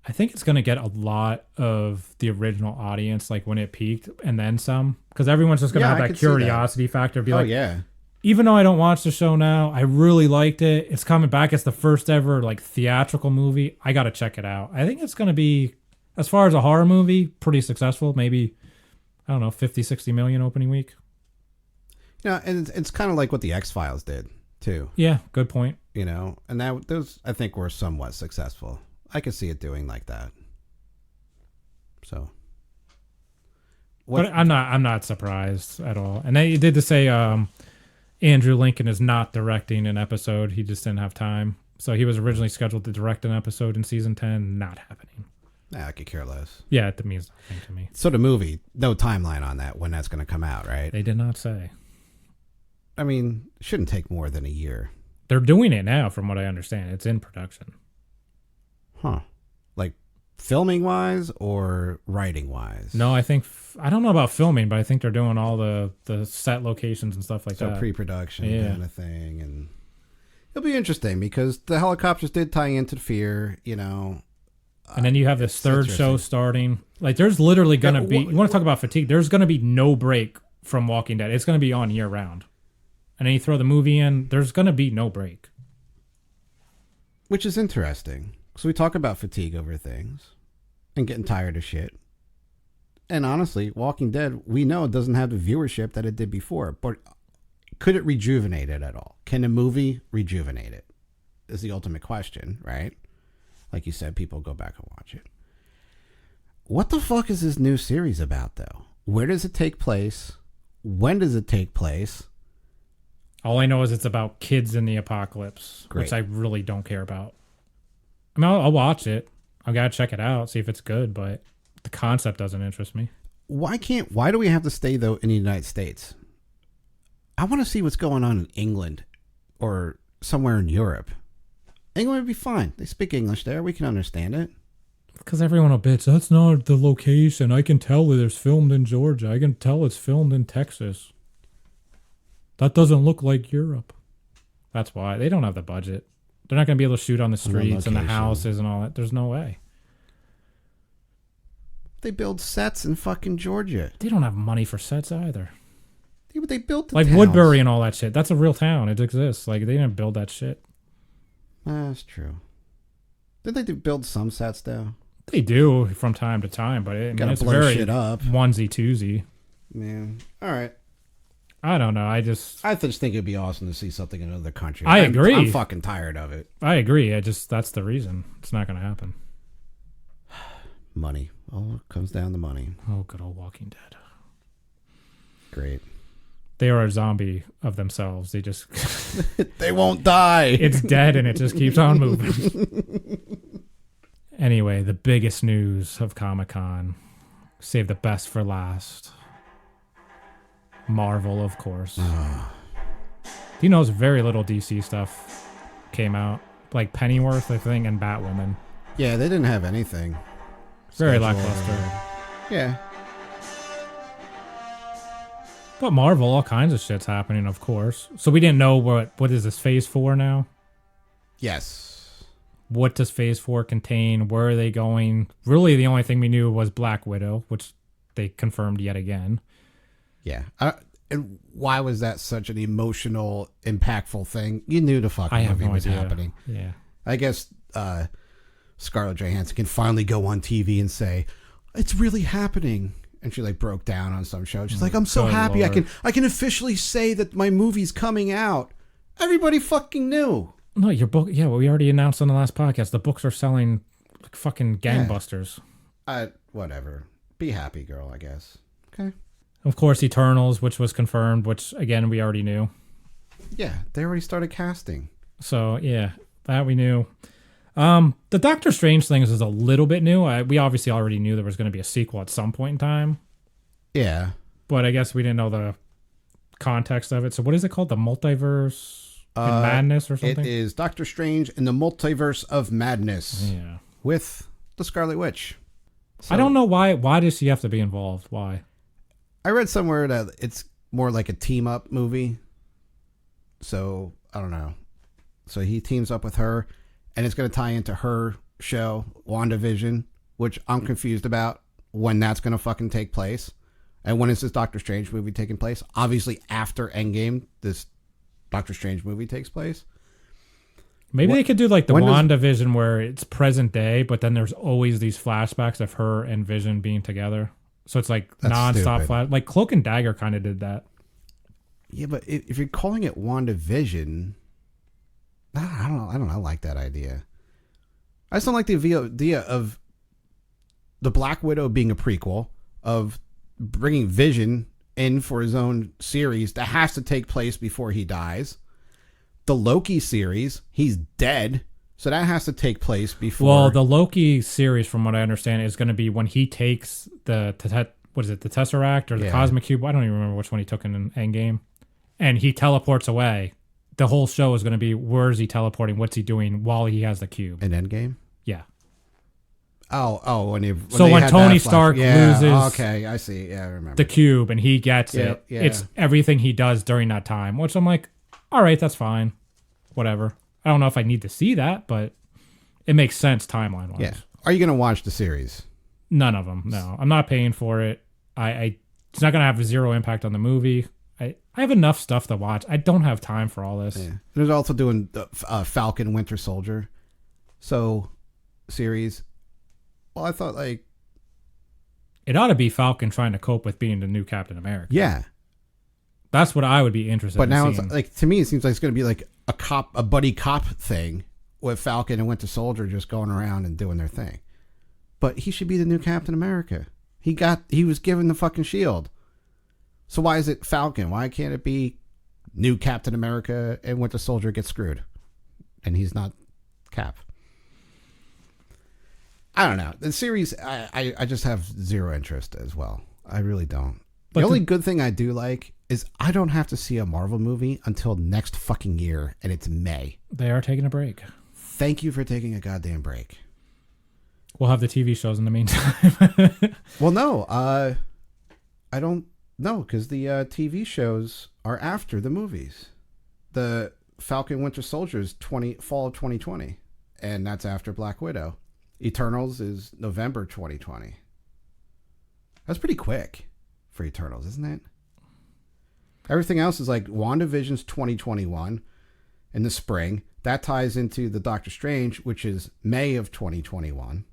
I think it's going to get a lot of the original audience, like when it peaked and then some, because everyone's just going to have that curiosity factor. Be like, yeah. Even though I don't watch the show now, I really liked it. It's coming back. It's the first ever like theatrical movie. I got to check it out. I think it's going to be, as far as a horror movie, pretty successful. Maybe, I don't know, 50, 60 million opening week. Yeah, and it's kind of like what the X-Files did too. Yeah, good point. You know, and those I think were somewhat successful. I could see it doing like that. So, but I'm not surprised at all. And they did to say Andrew Lincoln is not directing an episode. He just didn't have time. So he was originally scheduled to direct an episode in season 10. Not happening. Nah, I could care less. Yeah, it means nothing to me. So the movie, no timeline on that when that's going to come out, right? They did not say. I mean, it shouldn't take more than a year. They're doing it now, from what I understand. It's in production. Huh. Like filming wise or writing wise? No, I don't know about filming, but I think they're doing all the set locations and stuff like that. So pre-production kind of thing. And it'll be interesting because the helicopters did tie into Fear, you know. And then you have this third show starting. Like there's literally going to be, you want to talk about fatigue, there's going to be no break from Walking Dead. It's going to be on year round. And then you throw the movie in, there's going to be no break. Which is interesting. So we talk about fatigue over things and getting tired of shit. And honestly, Walking Dead, we know it doesn't have the viewership that it did before. But could it rejuvenate it at all? Can a movie rejuvenate it? Is the ultimate question, right? Like you said, people go back and watch it. What the fuck is this new series about, though? Where does it take place? When does it take place? All I know is it's about kids in the apocalypse, which I really don't care about. I mean, I'll watch it. I gotta check it out, see if it's good, but the concept doesn't interest me. Why do we have to stay, though, in the United States? I want to see what's going on in England or somewhere in Europe. England would be fine. They speak English there. We can understand it. Because everyone will bitch, that's not the location. I can tell that it's filmed in Georgia. I can tell it's filmed in Texas. That doesn't look like Europe. That's why. They don't have the budget. They're not going to be able to shoot on the streets and the houses and all that. There's no way. They build sets in fucking Georgia. They don't have money for sets either. Yeah, but they built the like towns. Woodbury and all that shit. That's a real town. It exists. Like, they didn't build that shit. That's true. Did they build some sets, though? They do from time to time, but it's blow very shit up. onesie-twosie. Man. All right. I don't know. I just think it'd be awesome to see something in another country. I agree. I'm fucking tired of it. I agree. That's the reason. It's not going to happen. Money. Oh, it comes down to money. Oh, good old Walking Dead. Great. They are a zombie of themselves. They just... They won't die. It's dead and it just keeps on moving. Anyway, the biggest news of Comic-Con. Save the best for last. Marvel, of course. Do you know very little DC stuff came out? Like Pennyworth, I think, and Batwoman. Yeah, they didn't have anything. Very lackluster. Yeah. But Marvel, all kinds of shit's happening, of course. So we didn't know what is this phase 4 now? Yes. What does Phase 4 contain? Where are they going? Really, the only thing we knew was Black Widow, which they confirmed yet again. Yeah. And why was that such an emotional, impactful thing? You knew the fucking movie was happening. Yeah. I guess Scarlett Johansson can finally go on TV and say, it's really happening. And she like broke down on some show. She's like, I'm so happy. Lord. I can officially say that my movie's coming out. Everybody fucking knew. No, your book. Yeah, well, we already announced on the last podcast. The books are selling like fucking gangbusters. Whatever. Be happy, girl, I guess. Okay. Of course, Eternals, which was confirmed, which again we already knew. Yeah, they already started casting. So yeah, that we knew. The Doctor Strange things is a little bit new. We obviously already knew there was going to be a sequel at some point in time. Yeah. But I guess we didn't know the context of it. So what is it called? The Multiverse and Madness or something? It is Doctor Strange in the Multiverse of Madness. Yeah. With the Scarlet Witch. So, I don't know why. Why does she have to be involved? Why? I read somewhere that it's more like a team-up movie. So, I don't know. So he teams up with her, and it's going to tie into her show, WandaVision, which I'm confused about when that's going to fucking take place. And when is this Doctor Strange movie taking place? Obviously, after Endgame, this Doctor Strange movie takes place. Maybe they could do like the WandaVision where it's present day, but then there's always these flashbacks of her and Vision being together. So it's like nonstop flash. Like Cloak and Dagger kind of did that. Yeah, but if you're calling it WandaVision, I don't know. I like that idea. I just don't like the idea of the Black Widow being a prequel, of bringing Vision in for his own series that has to take place before he dies. The Loki series, he's dead, so that has to take place before. Well, the Loki series, from what I understand, is going to be when he takes the Tesseract or the Cosmic Cube. I don't even remember which one he took in Endgame, and he teleports away. The whole show is going to be where is he teleporting? What's he doing while he has the cube? In Endgame? Yeah. Oh, when Tony Stark loses, okay, I see. Yeah, I remember the cube, and he gets it. Yeah. It's everything he does during that time, which I'm like, all right, that's fine, whatever. I don't know if I need to see that, but it makes sense timeline wise. Yeah. Are you gonna watch the series? None of them. No, I'm not paying for it. It's not gonna have zero impact on the movie. I have enough stuff to watch. I don't have time for all this. Yeah. There's also doing the Falcon Winter Soldier series. Well, I thought like it ought to be Falcon trying to cope with being the new Captain America. Yeah. That's what I would be interested in. But now seeing. it's like, to me, it seems like it's going to be like a buddy cop thing with Falcon and Winter Soldier just going around and doing their thing. But he should be the new Captain America. He was given the fucking shield. So why is it Falcon? Why can't it be new Captain America and Winter Soldier gets screwed? And he's not Cap. I don't know. The series, I just have zero interest as well. I really don't. But the only good thing I do like is I don't have to see a Marvel movie until next fucking year, and it's May. They are taking a break. Thank you for taking a goddamn break. We'll have the TV shows in the meantime. Well, no. I don't know, because the TV shows are after the movies. The Falcon Winter Soldier is fall of 2020, and that's after Black Widow. Eternals is November 2020. That's pretty quick for Eternals, isn't it? Everything else is like WandaVision's 2021 in the spring. That ties into the Doctor Strange, which is May of 2021.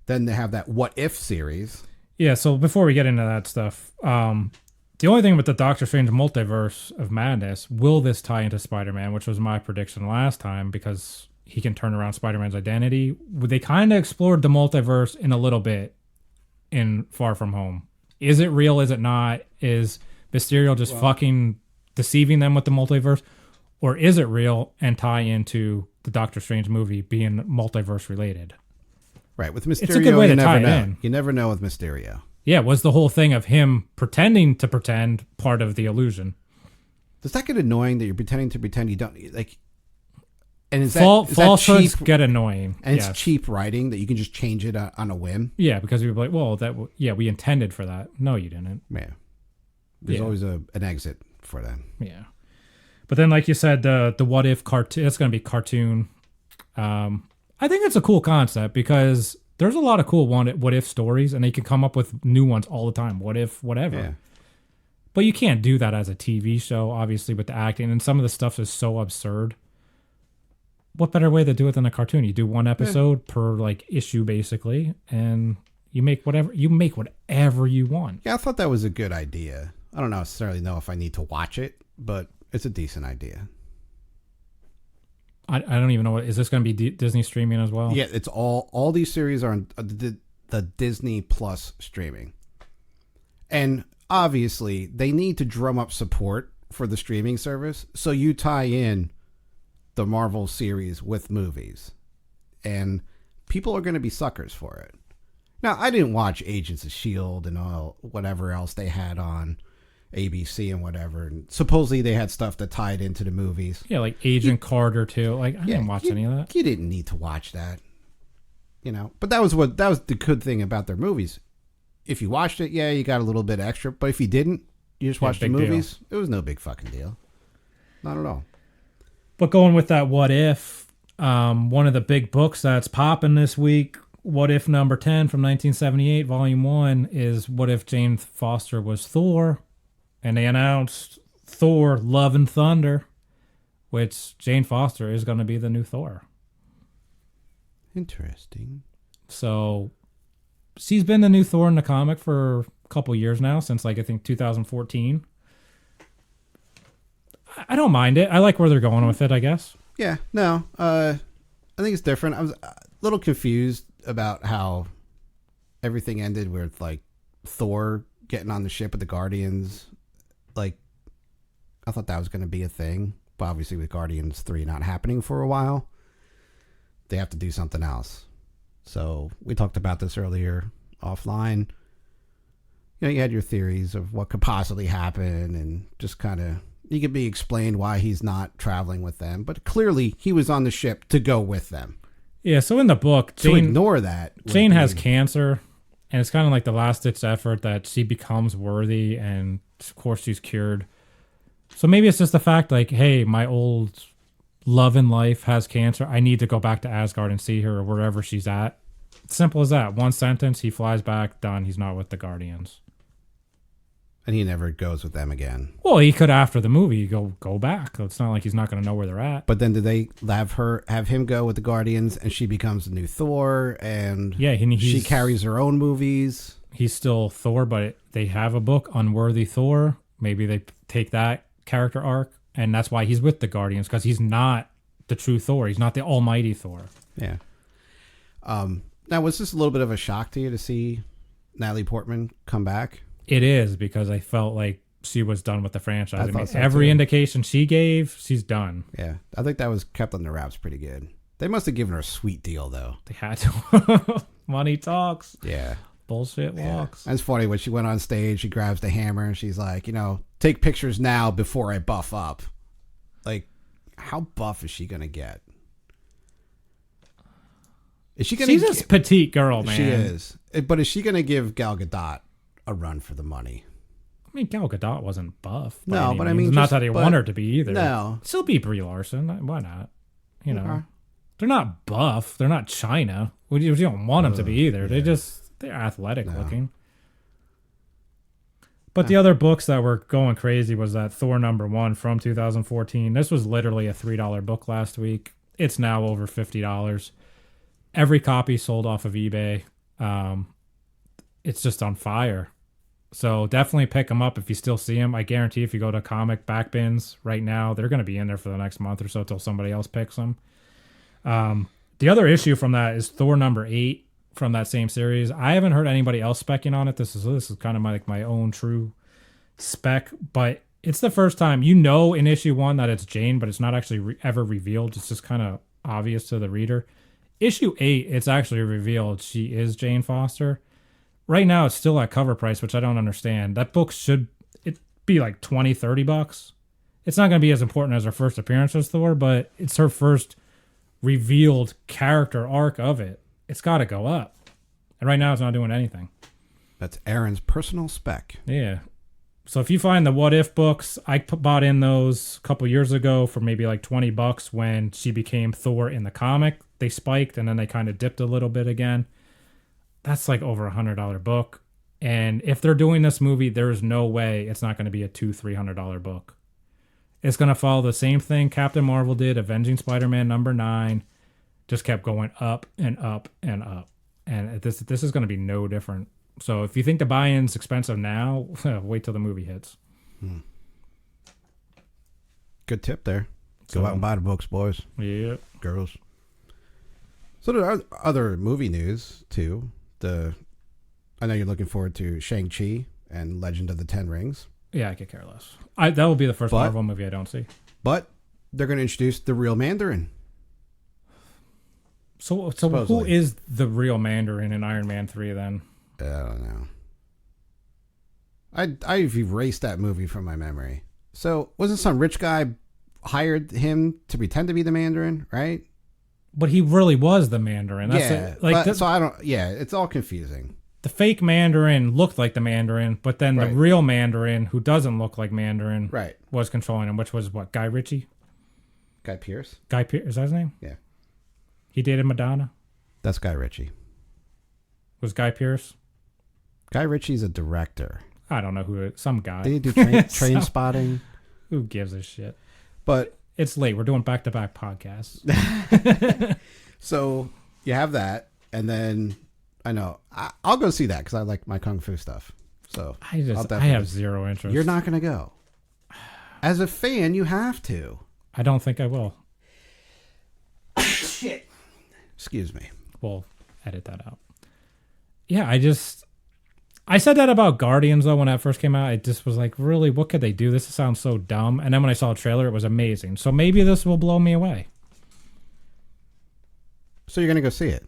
Then they have that What If series. Yeah, so before we get into that stuff, the only thing with the Doctor Strange Multiverse of Madness, will this tie into Spider-Man, which was my prediction last time, because he can turn around Spider-Man's identity. They kind of explored the multiverse in a little bit in Far From Home. Is it real? Is it not? Is Mysterio just fucking deceiving them with the multiverse? Or is it real and tie into the Doctor Strange movie being multiverse related? Right. With Mysterio, it's a good way to tie it know. In. You never know with Mysterio. Yeah, was the whole thing of him pretending to pretend part of the illusion? Does that get annoying that you're pretending to pretend you don't like? And is falsehoods get annoying, and it's cheap writing that you can just change it on a whim. Yeah, because we'd be like, well, we intended for that. No, you didn't. Yeah, there's always an exit for them. Yeah, But then, like you said, the what if cartoon, it's going to be cartoon. I think it's a cool concept because there's a lot of cool what if stories, and they can come up with new ones all the time. What if, whatever. Yeah. But you can't do that as a TV show, obviously, with the acting, and some of the stuff is so absurd. What better way to do it than a cartoon? You do one episode per like issue, basically, and you make whatever you want. Yeah, I thought that was a good idea. I don't necessarily know if I need to watch it, but it's a decent idea. I don't even know is this going to be Disney streaming as well? Yeah, it's all these series are on the Disney Plus streaming. And obviously, they need to drum up support for the streaming service, so you tie in the Marvel series with movies. And people are going to be suckers for it. Now, I didn't watch Agents of S.H.I.E.L.D. and all whatever else they had on ABC and whatever, and supposedly they had stuff that tied into the movies. Yeah, like Agent Carter too. Like I didn't watch any of that. You didn't need to watch that, But that was the good thing about their movies. If you watched it, yeah, you got a little bit extra. But if you didn't, you just watched the movies. Deal. It was no big fucking deal, not at all. But going with that, what if? One of the big books that's popping this week. What If number 10 from 1978, volume 1, is What If Jane Foster was Thor? And they announced Thor Love and Thunder, which Jane Foster is going to be the new Thor. Interesting. So she's been the new Thor in the comic for a couple years now, since like I think 2014. I don't mind it. I like where they're going with it, I guess. Yeah, no. I think it's different. I was a little confused about how everything ended with like Thor getting on the ship with the Guardians. Like, I thought that was going to be a thing, but obviously with Guardians 3 not happening for a while, they have to do something else. So we talked about this earlier offline. You had your theories of what could possibly happen, and just kind of you could be explained why he's not traveling with them, but clearly he was on the ship to go with them. Yeah, so in the book, Jane, to ignore that, Jane has cancer, and it's kind of like the last-ditch effort that she becomes worthy, and of course she's cured. So maybe it's just the fact, like, hey, my old love in life has cancer. I need to go back to Asgard and see her or wherever she's at. Simple as that. One sentence, he flies back, done. He's not with the Guardians. And he never goes with them again. Well, he could after the movie go back. It's not like he's not going to know where they're at. But then do they have him go with the Guardians, and she becomes the new Thor, and she carries her own movies? He's still Thor, but they have a book, Unworthy Thor. Maybe they take that character arc, and that's why he's with the Guardians, because he's not the true Thor. He's not the almighty Thor. Yeah. Now, was this a little bit of a shock to you to see Natalie Portman come back? It is, because I felt like she was done with the franchise. I mean, so every too. indication she gave, she's done. Yeah, I think that was kept on the wraps pretty good. They must have given her a sweet deal, though. They had to. Money talks. Yeah. Bullshit walks. That's funny. When she went on stage, she grabs the hammer and she's like, take pictures now before I buff up. Like, how buff is she going to get? Is she going to? She's a petite girl, man. She is. But is she going to give Gal Gadot a run for the money? I mean, Gal Gadot wasn't buff. No, but I mean, not that I want her to be either. No, still be Brie Larson. Why not? They're not buff. They're not China. You don't want them to be either. Yeah. They're athletic looking. But the other books that were going crazy was that Thor #1 from 2014. This was literally a $3 book last week. It's now over $50. Every copy sold off of eBay. It's just on fire. So definitely pick them up if you still see them. I guarantee if you go to comic back bins right now, they're going to be in there for the next month or so till somebody else picks them. The other issue from that is Thor #8 from that same series. I haven't heard anybody else specking on it. This is kind of my own true spec, but it's the first time in issue 1 that it's Jane, but it's not actually ever revealed. It's just kind of obvious to the reader. Issue 8, it's actually revealed she is Jane Foster. Right now, it's still at cover price, which I don't understand. That book should be like $20-$30. It's not going to be as important as her first appearance as Thor, but it's her first revealed character arc of it. It's got to go up. And right now, it's not doing anything. That's Aaron's personal spec. Yeah. So if you find the What If books, I bought in those a couple years ago for maybe like $20 when she became Thor in the comic. They spiked and then they kind of dipped a little bit again. That's like over $100 book. And if they're doing this movie, there's no way it's not going to be a $200-$300 book. It's going to follow the same thing Captain Marvel did, Avenging Spider-Man #9. Just kept going up and up and up. And this is going to be no different. So if you think the buy-in's expensive now, wait till the movie hits. Good tip there. Go out and buy the books, boys. Yeah. Girls. So there are other movie news, too. I know you're looking forward to Shang-Chi and Legend of the Ten Rings. Yeah, I could care less. That will be the first Marvel movie I don't see. But they're going to introduce the real Mandarin. So who is the real Mandarin in Iron Man 3 then? I don't know. I've erased that movie from my memory. So wasn't some rich guy hired him to pretend to be the Mandarin, right? But he really was the Mandarin. So I don't. Yeah, it's all confusing. The fake Mandarin looked like the Mandarin, but then the real Mandarin, who doesn't look like Mandarin, was controlling him, which was what, Guy Ritchie? Guy Pearce? Guy Pearce, is that his name? Yeah. He dated Madonna? That's Guy Ritchie. Was Guy Pearce? Guy Ritchie's a director. I don't know who, some guy. Did he do train spotting? Who gives a shit? But it's late. We're doing back-to-back podcasts. So you have that, and then I know I'll go see that because I like my kung fu stuff. So I have zero interest. You're not going to go. As a fan, you have to. I don't think I will. Shit. Excuse me. We'll edit that out. Yeah, I said that about Guardians, though, when that first came out. It just was like, really, what could they do? This sounds so dumb. And then when I saw a trailer, it was amazing. So maybe this will blow me away. So you're going to go see it?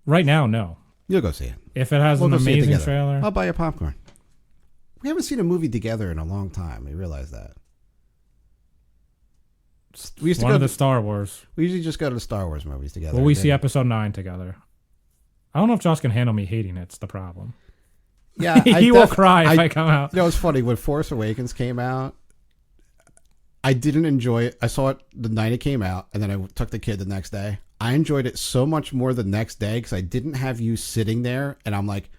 Right now, no. You'll go see it. If it has an amazing trailer. I'll buy you popcorn. We haven't seen a movie together in a long time. We realize that. We used to go to the Star Wars. We usually just go to the Star Wars movies together. Well, we see Episode 9 together. I don't know if Josh can handle me hating it. It's the problem. Yeah, he will cry if I come out. You know, it's funny. When Force Awakens came out, I didn't enjoy it. I saw it the night it came out, and then I took the kid the next day. I enjoyed it so much more the next day because I didn't have you sitting there, and I'm like,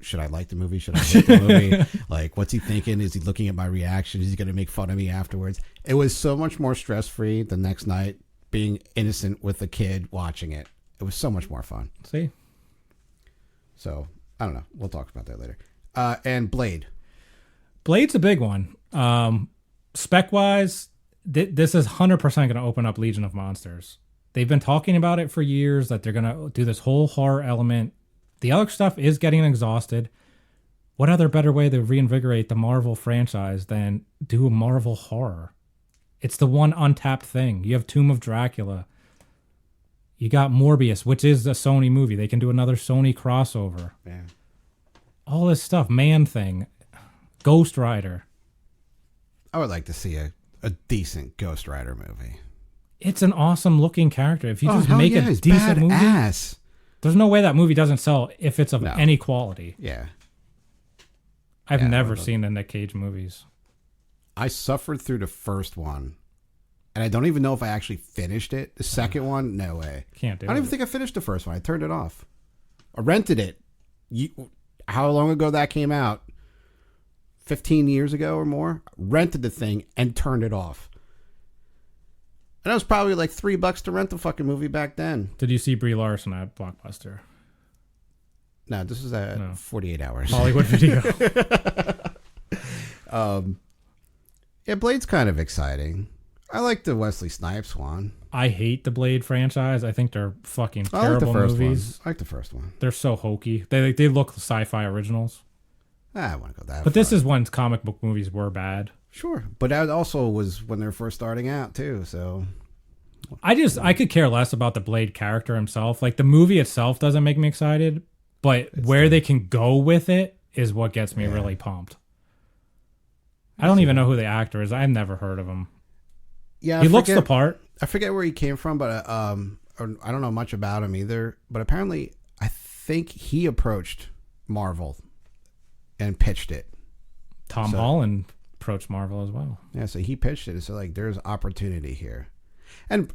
should I like the movie? Should I hate the movie? Like, what's he thinking? Is he looking at my reaction? Is he going to make fun of me afterwards? It was so much more stress-free the next night being innocent with the kid watching it. It was so much more fun. See? So, I don't know. We'll talk about that later. And Blade. Blade's a big one. Spec-wise, this is 100% going to open up Legion of Monsters. They've been talking about it for years, that they're going to do this whole horror element. The other stuff is getting exhausted. What other better way to reinvigorate the Marvel franchise than do a Marvel horror? It's the one untapped thing. You have Tomb of Dracula. You got Morbius, which is a Sony movie. They can do another Sony crossover. Yeah. All this stuff. Man-Thing. Ghost Rider. I would like to see a decent Ghost Rider movie. It's an awesome looking character. If you just make a decent movie, there's no way that movie doesn't sell if it's of any quality. Yeah. I've never seen the Nick Cage movies. I suffered through the first one, and I don't even know if I actually finished it. The second one, no way. Can't do it. I don't even think I finished the first one. I turned it off. I rented it. How long ago that came out? 15 years ago or more? Rented the thing and turned it off. And that was probably like $3 to rent the fucking movie back then. Did you see Brie Larson at Blockbuster? No, this is at 48 Hours. Hollywood Video. Yeah, Blade's kind of exciting. I like the Wesley Snipes one. I hate the Blade franchise. I think they're fucking terrible movies. I like the first one. They're so hokey. They look sci-fi originals. I want to go that But this is when comic book movies were bad. Sure. But that also was when they were first starting out, too, so... I could care less about the Blade character himself. Like, the movie itself doesn't make me excited, but they can go with it is what gets me really pumped. I don't even know who the actor is. I've never heard of him. Yeah, he looks the part. I forget where he came from, but I don't know much about him either. But apparently, I think he approached Marvel and pitched it. Tom Holland approached Marvel as well. Yeah, so he pitched it. So like, there's opportunity here, and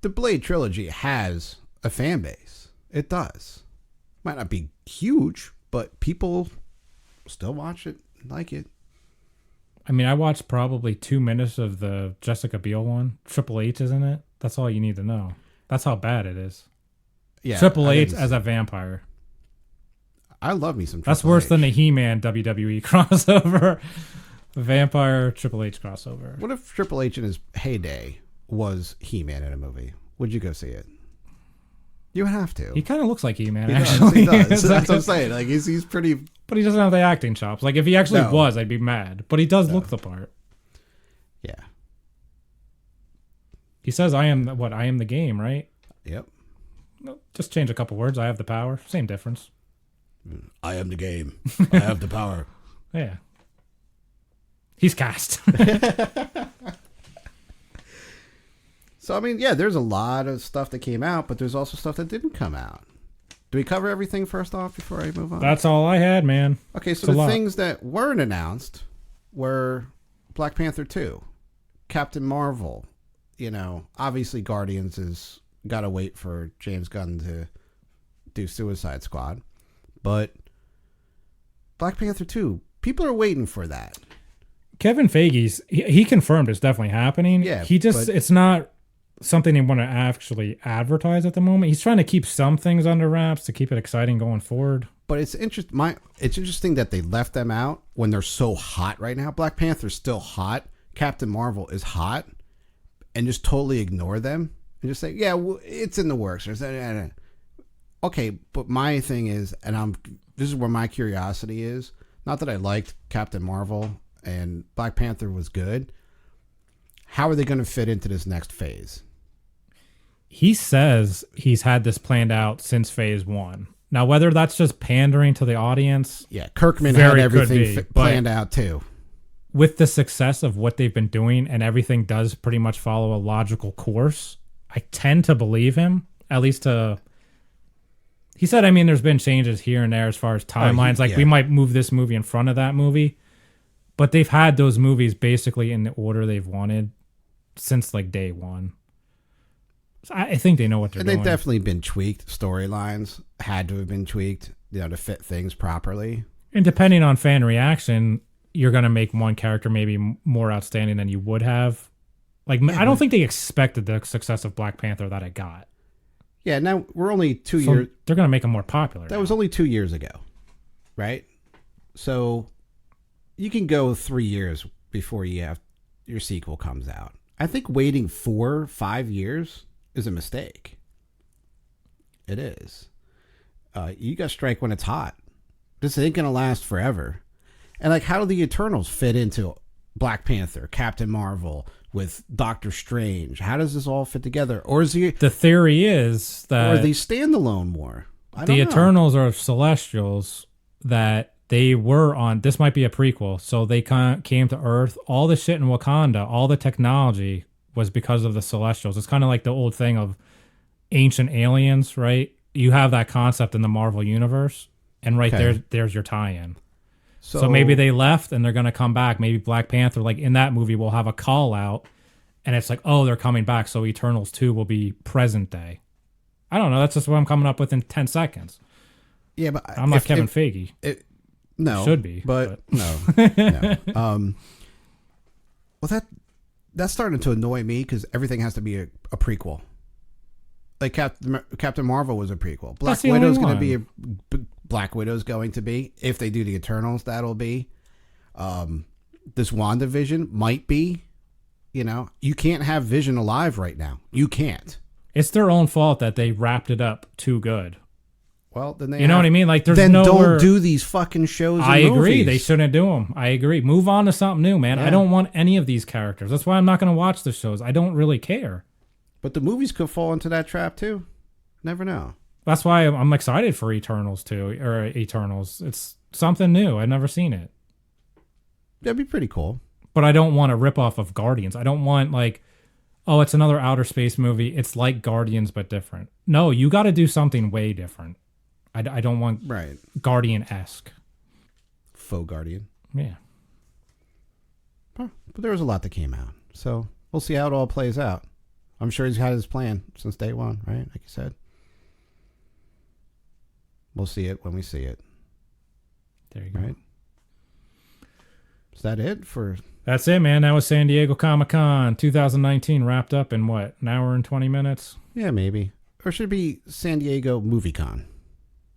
the Blade trilogy has a fan base. It does. Might not be huge, but people still watch it, like it. I mean, I watched probably 2 minutes of the Jessica Biel one. Triple H is in it. That's all you need to know. That's how bad it is. Yeah, Triple H as a vampire. I love me some Triple That's worse H. than the He-Man WWE crossover. Vampire Triple H crossover. What if Triple H in his heyday was He-Man in a movie? Would you go see it? You would have to. He kind of looks like He-Man, He actually. does. That's what I'm saying. Like he's pretty. But he doesn't have the acting chops. Like, if he actually was, I'd be mad. But he does look the part. Yeah. He says, I am the game, right? Yep. No, just change a couple words. I have the power. Same difference. I am the game. I have the power. Yeah. He's cast. So, I mean, yeah, there's a lot of stuff that came out, but there's also stuff that didn't come out. Do we cover everything first off before I move on? That's all I had, man. Okay, so the things that weren't announced were Black Panther 2, Captain Marvel. You know, obviously Guardians has got to wait for James Gunn to do Suicide Squad. But Black Panther 2, people are waiting for that. Kevin Feige's, he confirmed it's definitely happening. Yeah, it's not something they want to actually advertise at the moment. He's trying to keep some things under wraps to keep it exciting going forward. But it's interesting that they left them out when they're so hot right now. Black Panther's still hot. Captain Marvel is hot. And just totally ignore them. And just say, yeah, well, it's in the works. Okay, but my thing is, this is where my curiosity is. Not that I liked Captain Marvel and Black Panther was good. How are they going to fit into this next phase? He says he's had this planned out since phase 1. Now, whether that's just pandering to the audience. Yeah, Kirkman had everything planned out too. With the success of what they've been doing and everything does pretty much follow a logical course, I tend to believe him, at least to... He said, I mean, there's been changes here and there as far as timelines. We might move this movie in front of that movie. But they've had those movies basically in the order they've wanted since like day one. So I think they know what they're doing. And they've definitely been tweaked. Storylines had to have been tweaked, to fit things properly. And depending on fan reaction, you're going to make one character maybe more outstanding than you would have. I don't think they expected the success of Black Panther that it got. Yeah, now we're only 2 years. They're going to make him more popular. That was only 2 years ago, right? So you can go 3 years before your sequel comes out. I think waiting 4 or 5 years is a mistake. It is. You got to strike when it's hot. This ain't going to last forever. And how do the Eternals fit into Black Panther, Captain Marvel, with Doctor Strange? How does this all fit together? Or is the theory is that... Or are they standalone more? I don't know. The Eternals are Celestials that they were on... This might be a prequel. So they came to Earth. All the shit in Wakanda, all the technology was because of the Celestials. It's kind of like the old thing of ancient aliens, right? You have that concept in the Marvel Universe. And there's your tie-in. So maybe they left and they're going to come back. Maybe Black Panther, in that movie, will have a call out. And it's they're coming back. So Eternals 2 will be present day. I don't know. That's just what I'm coming up with in 10 seconds. Yeah, but I'm not Kevin Feige. No. Should be. But no. No. Well, that's starting to annoy me because everything has to be a prequel. Captain Marvel was a prequel. Black Widow's going to be Black Widow's going to be. If they do the Eternals, that'll be. This WandaVision might be. You can't have Vision alive right now. You can't. It's their own fault that they wrapped it up too good. Well, then know what I mean? There's don't do these fucking shows. I agree. They shouldn't do them. I agree. Move on to something new, man. Yeah. I don't want any of these characters. That's why I'm not going to watch the shows. I don't really care. But the movies could fall into that trap too. Never know. That's why I'm excited for Eternals too, or Eternals. It's something new. I've never seen it. That'd be pretty cool. But I don't want a ripoff of Guardians. I don't want it's another outer space movie. It's like Guardians but different. No, you got to do something way different. I don't want Guardian-esque. Faux Guardian. Yeah. But there was a lot that came out. So we'll see how it all plays out. I'm sure he's had his plan since day one, right? Like you said. We'll see it when we see it. There you go. Right? Is that it for... That's it, man. That was San Diego Comic-Con 2019 wrapped up in what? An hour and 20 minutes? Yeah, maybe. Or should it be San Diego Movie Con?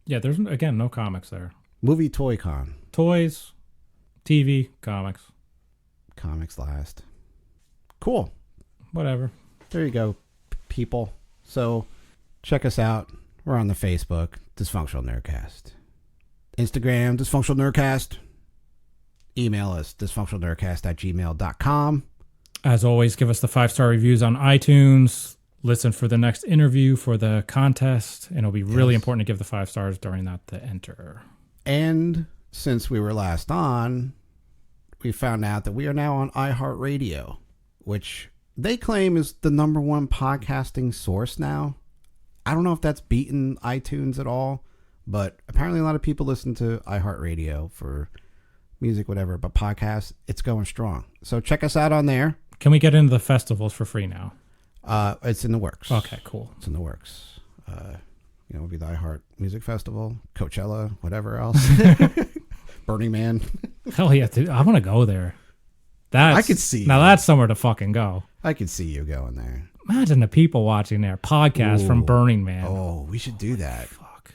Yeah, there's, again, no comics there. Movie Toy Con. Toys, TV, comics. Comics last. Cool. Whatever. There you go, people. So check us out. We're on the Facebook, Dysfunctional Nerdcast. Instagram, Dysfunctional Nerdcast. Email us, dysfunctionalnerdcast@gmail.com. As always, give us the 5-star reviews on iTunes. Listen for the next interview for the contest. And it'll be really important to give the 5 stars during that to enter. And since we were last on, we found out that we are now on iHeartRadio, which they claim is the #1 podcasting source now. I don't know if that's beaten iTunes at all, but apparently a lot of people listen to iHeartRadio for music, whatever, but podcasts, it's going strong. So check us out on there. Can we get into the festivals for free now? It's in the works. Okay, cool. It's in the works. It'll be the iHeart Music Festival, Coachella, whatever else. Burning Man. Hell yeah, dude. I want to go there. I could see. Now that's somewhere to fucking go. I could see you going there. Imagine the people watching their podcast from Burning Man. Oh, we should do that. Fuck.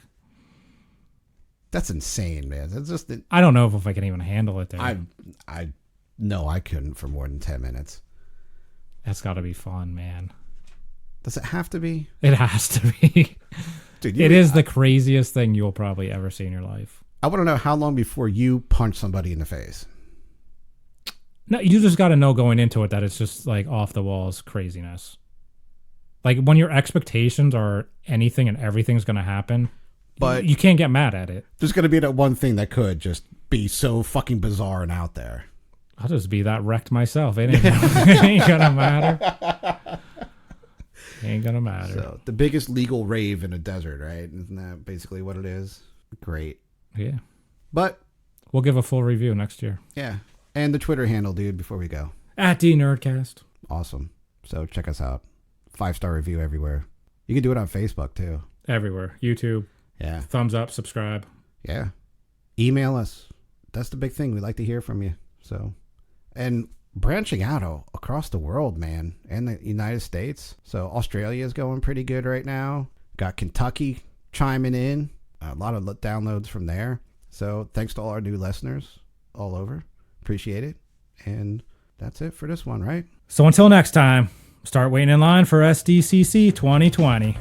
That's insane, man. That's just. I don't know if I can even handle it there. I no, I couldn't for more than 10 minutes. That's got to be fun, man. Does it have to be? It has to be. Dude, it is the craziest thing you'll probably ever see in your life. I want to know how long before you punch somebody in the face. No, you just got to know going into it that it's just like off the walls craziness. Like when your expectations are anything and everything's going to happen, but you can't get mad at it. There's going to be that one thing that could just be so fucking bizarre and out there. I'll just be that wrecked myself. It ain't, it ain't going to matter. It ain't going to matter. So the biggest legal rave in a desert, right? Isn't that basically what it is? Great. Yeah. But we'll give a full review next year. Yeah. And the Twitter handle, dude, before we go. @DNerdcast. Awesome. So check us out. 5-star review everywhere. You can do it on Facebook, too. Everywhere. YouTube. Yeah. Thumbs up, subscribe. Yeah. Email us. That's the big thing. We'd like to hear from you. So, and branching out across the world, man, and the United States. So Australia is going pretty good right now. Got Kentucky chiming in. A lot of downloads from there. So thanks to all our new listeners all over. Appreciate it. And that's it for this one, right? So until next time, start waiting in line for SDCC 2020.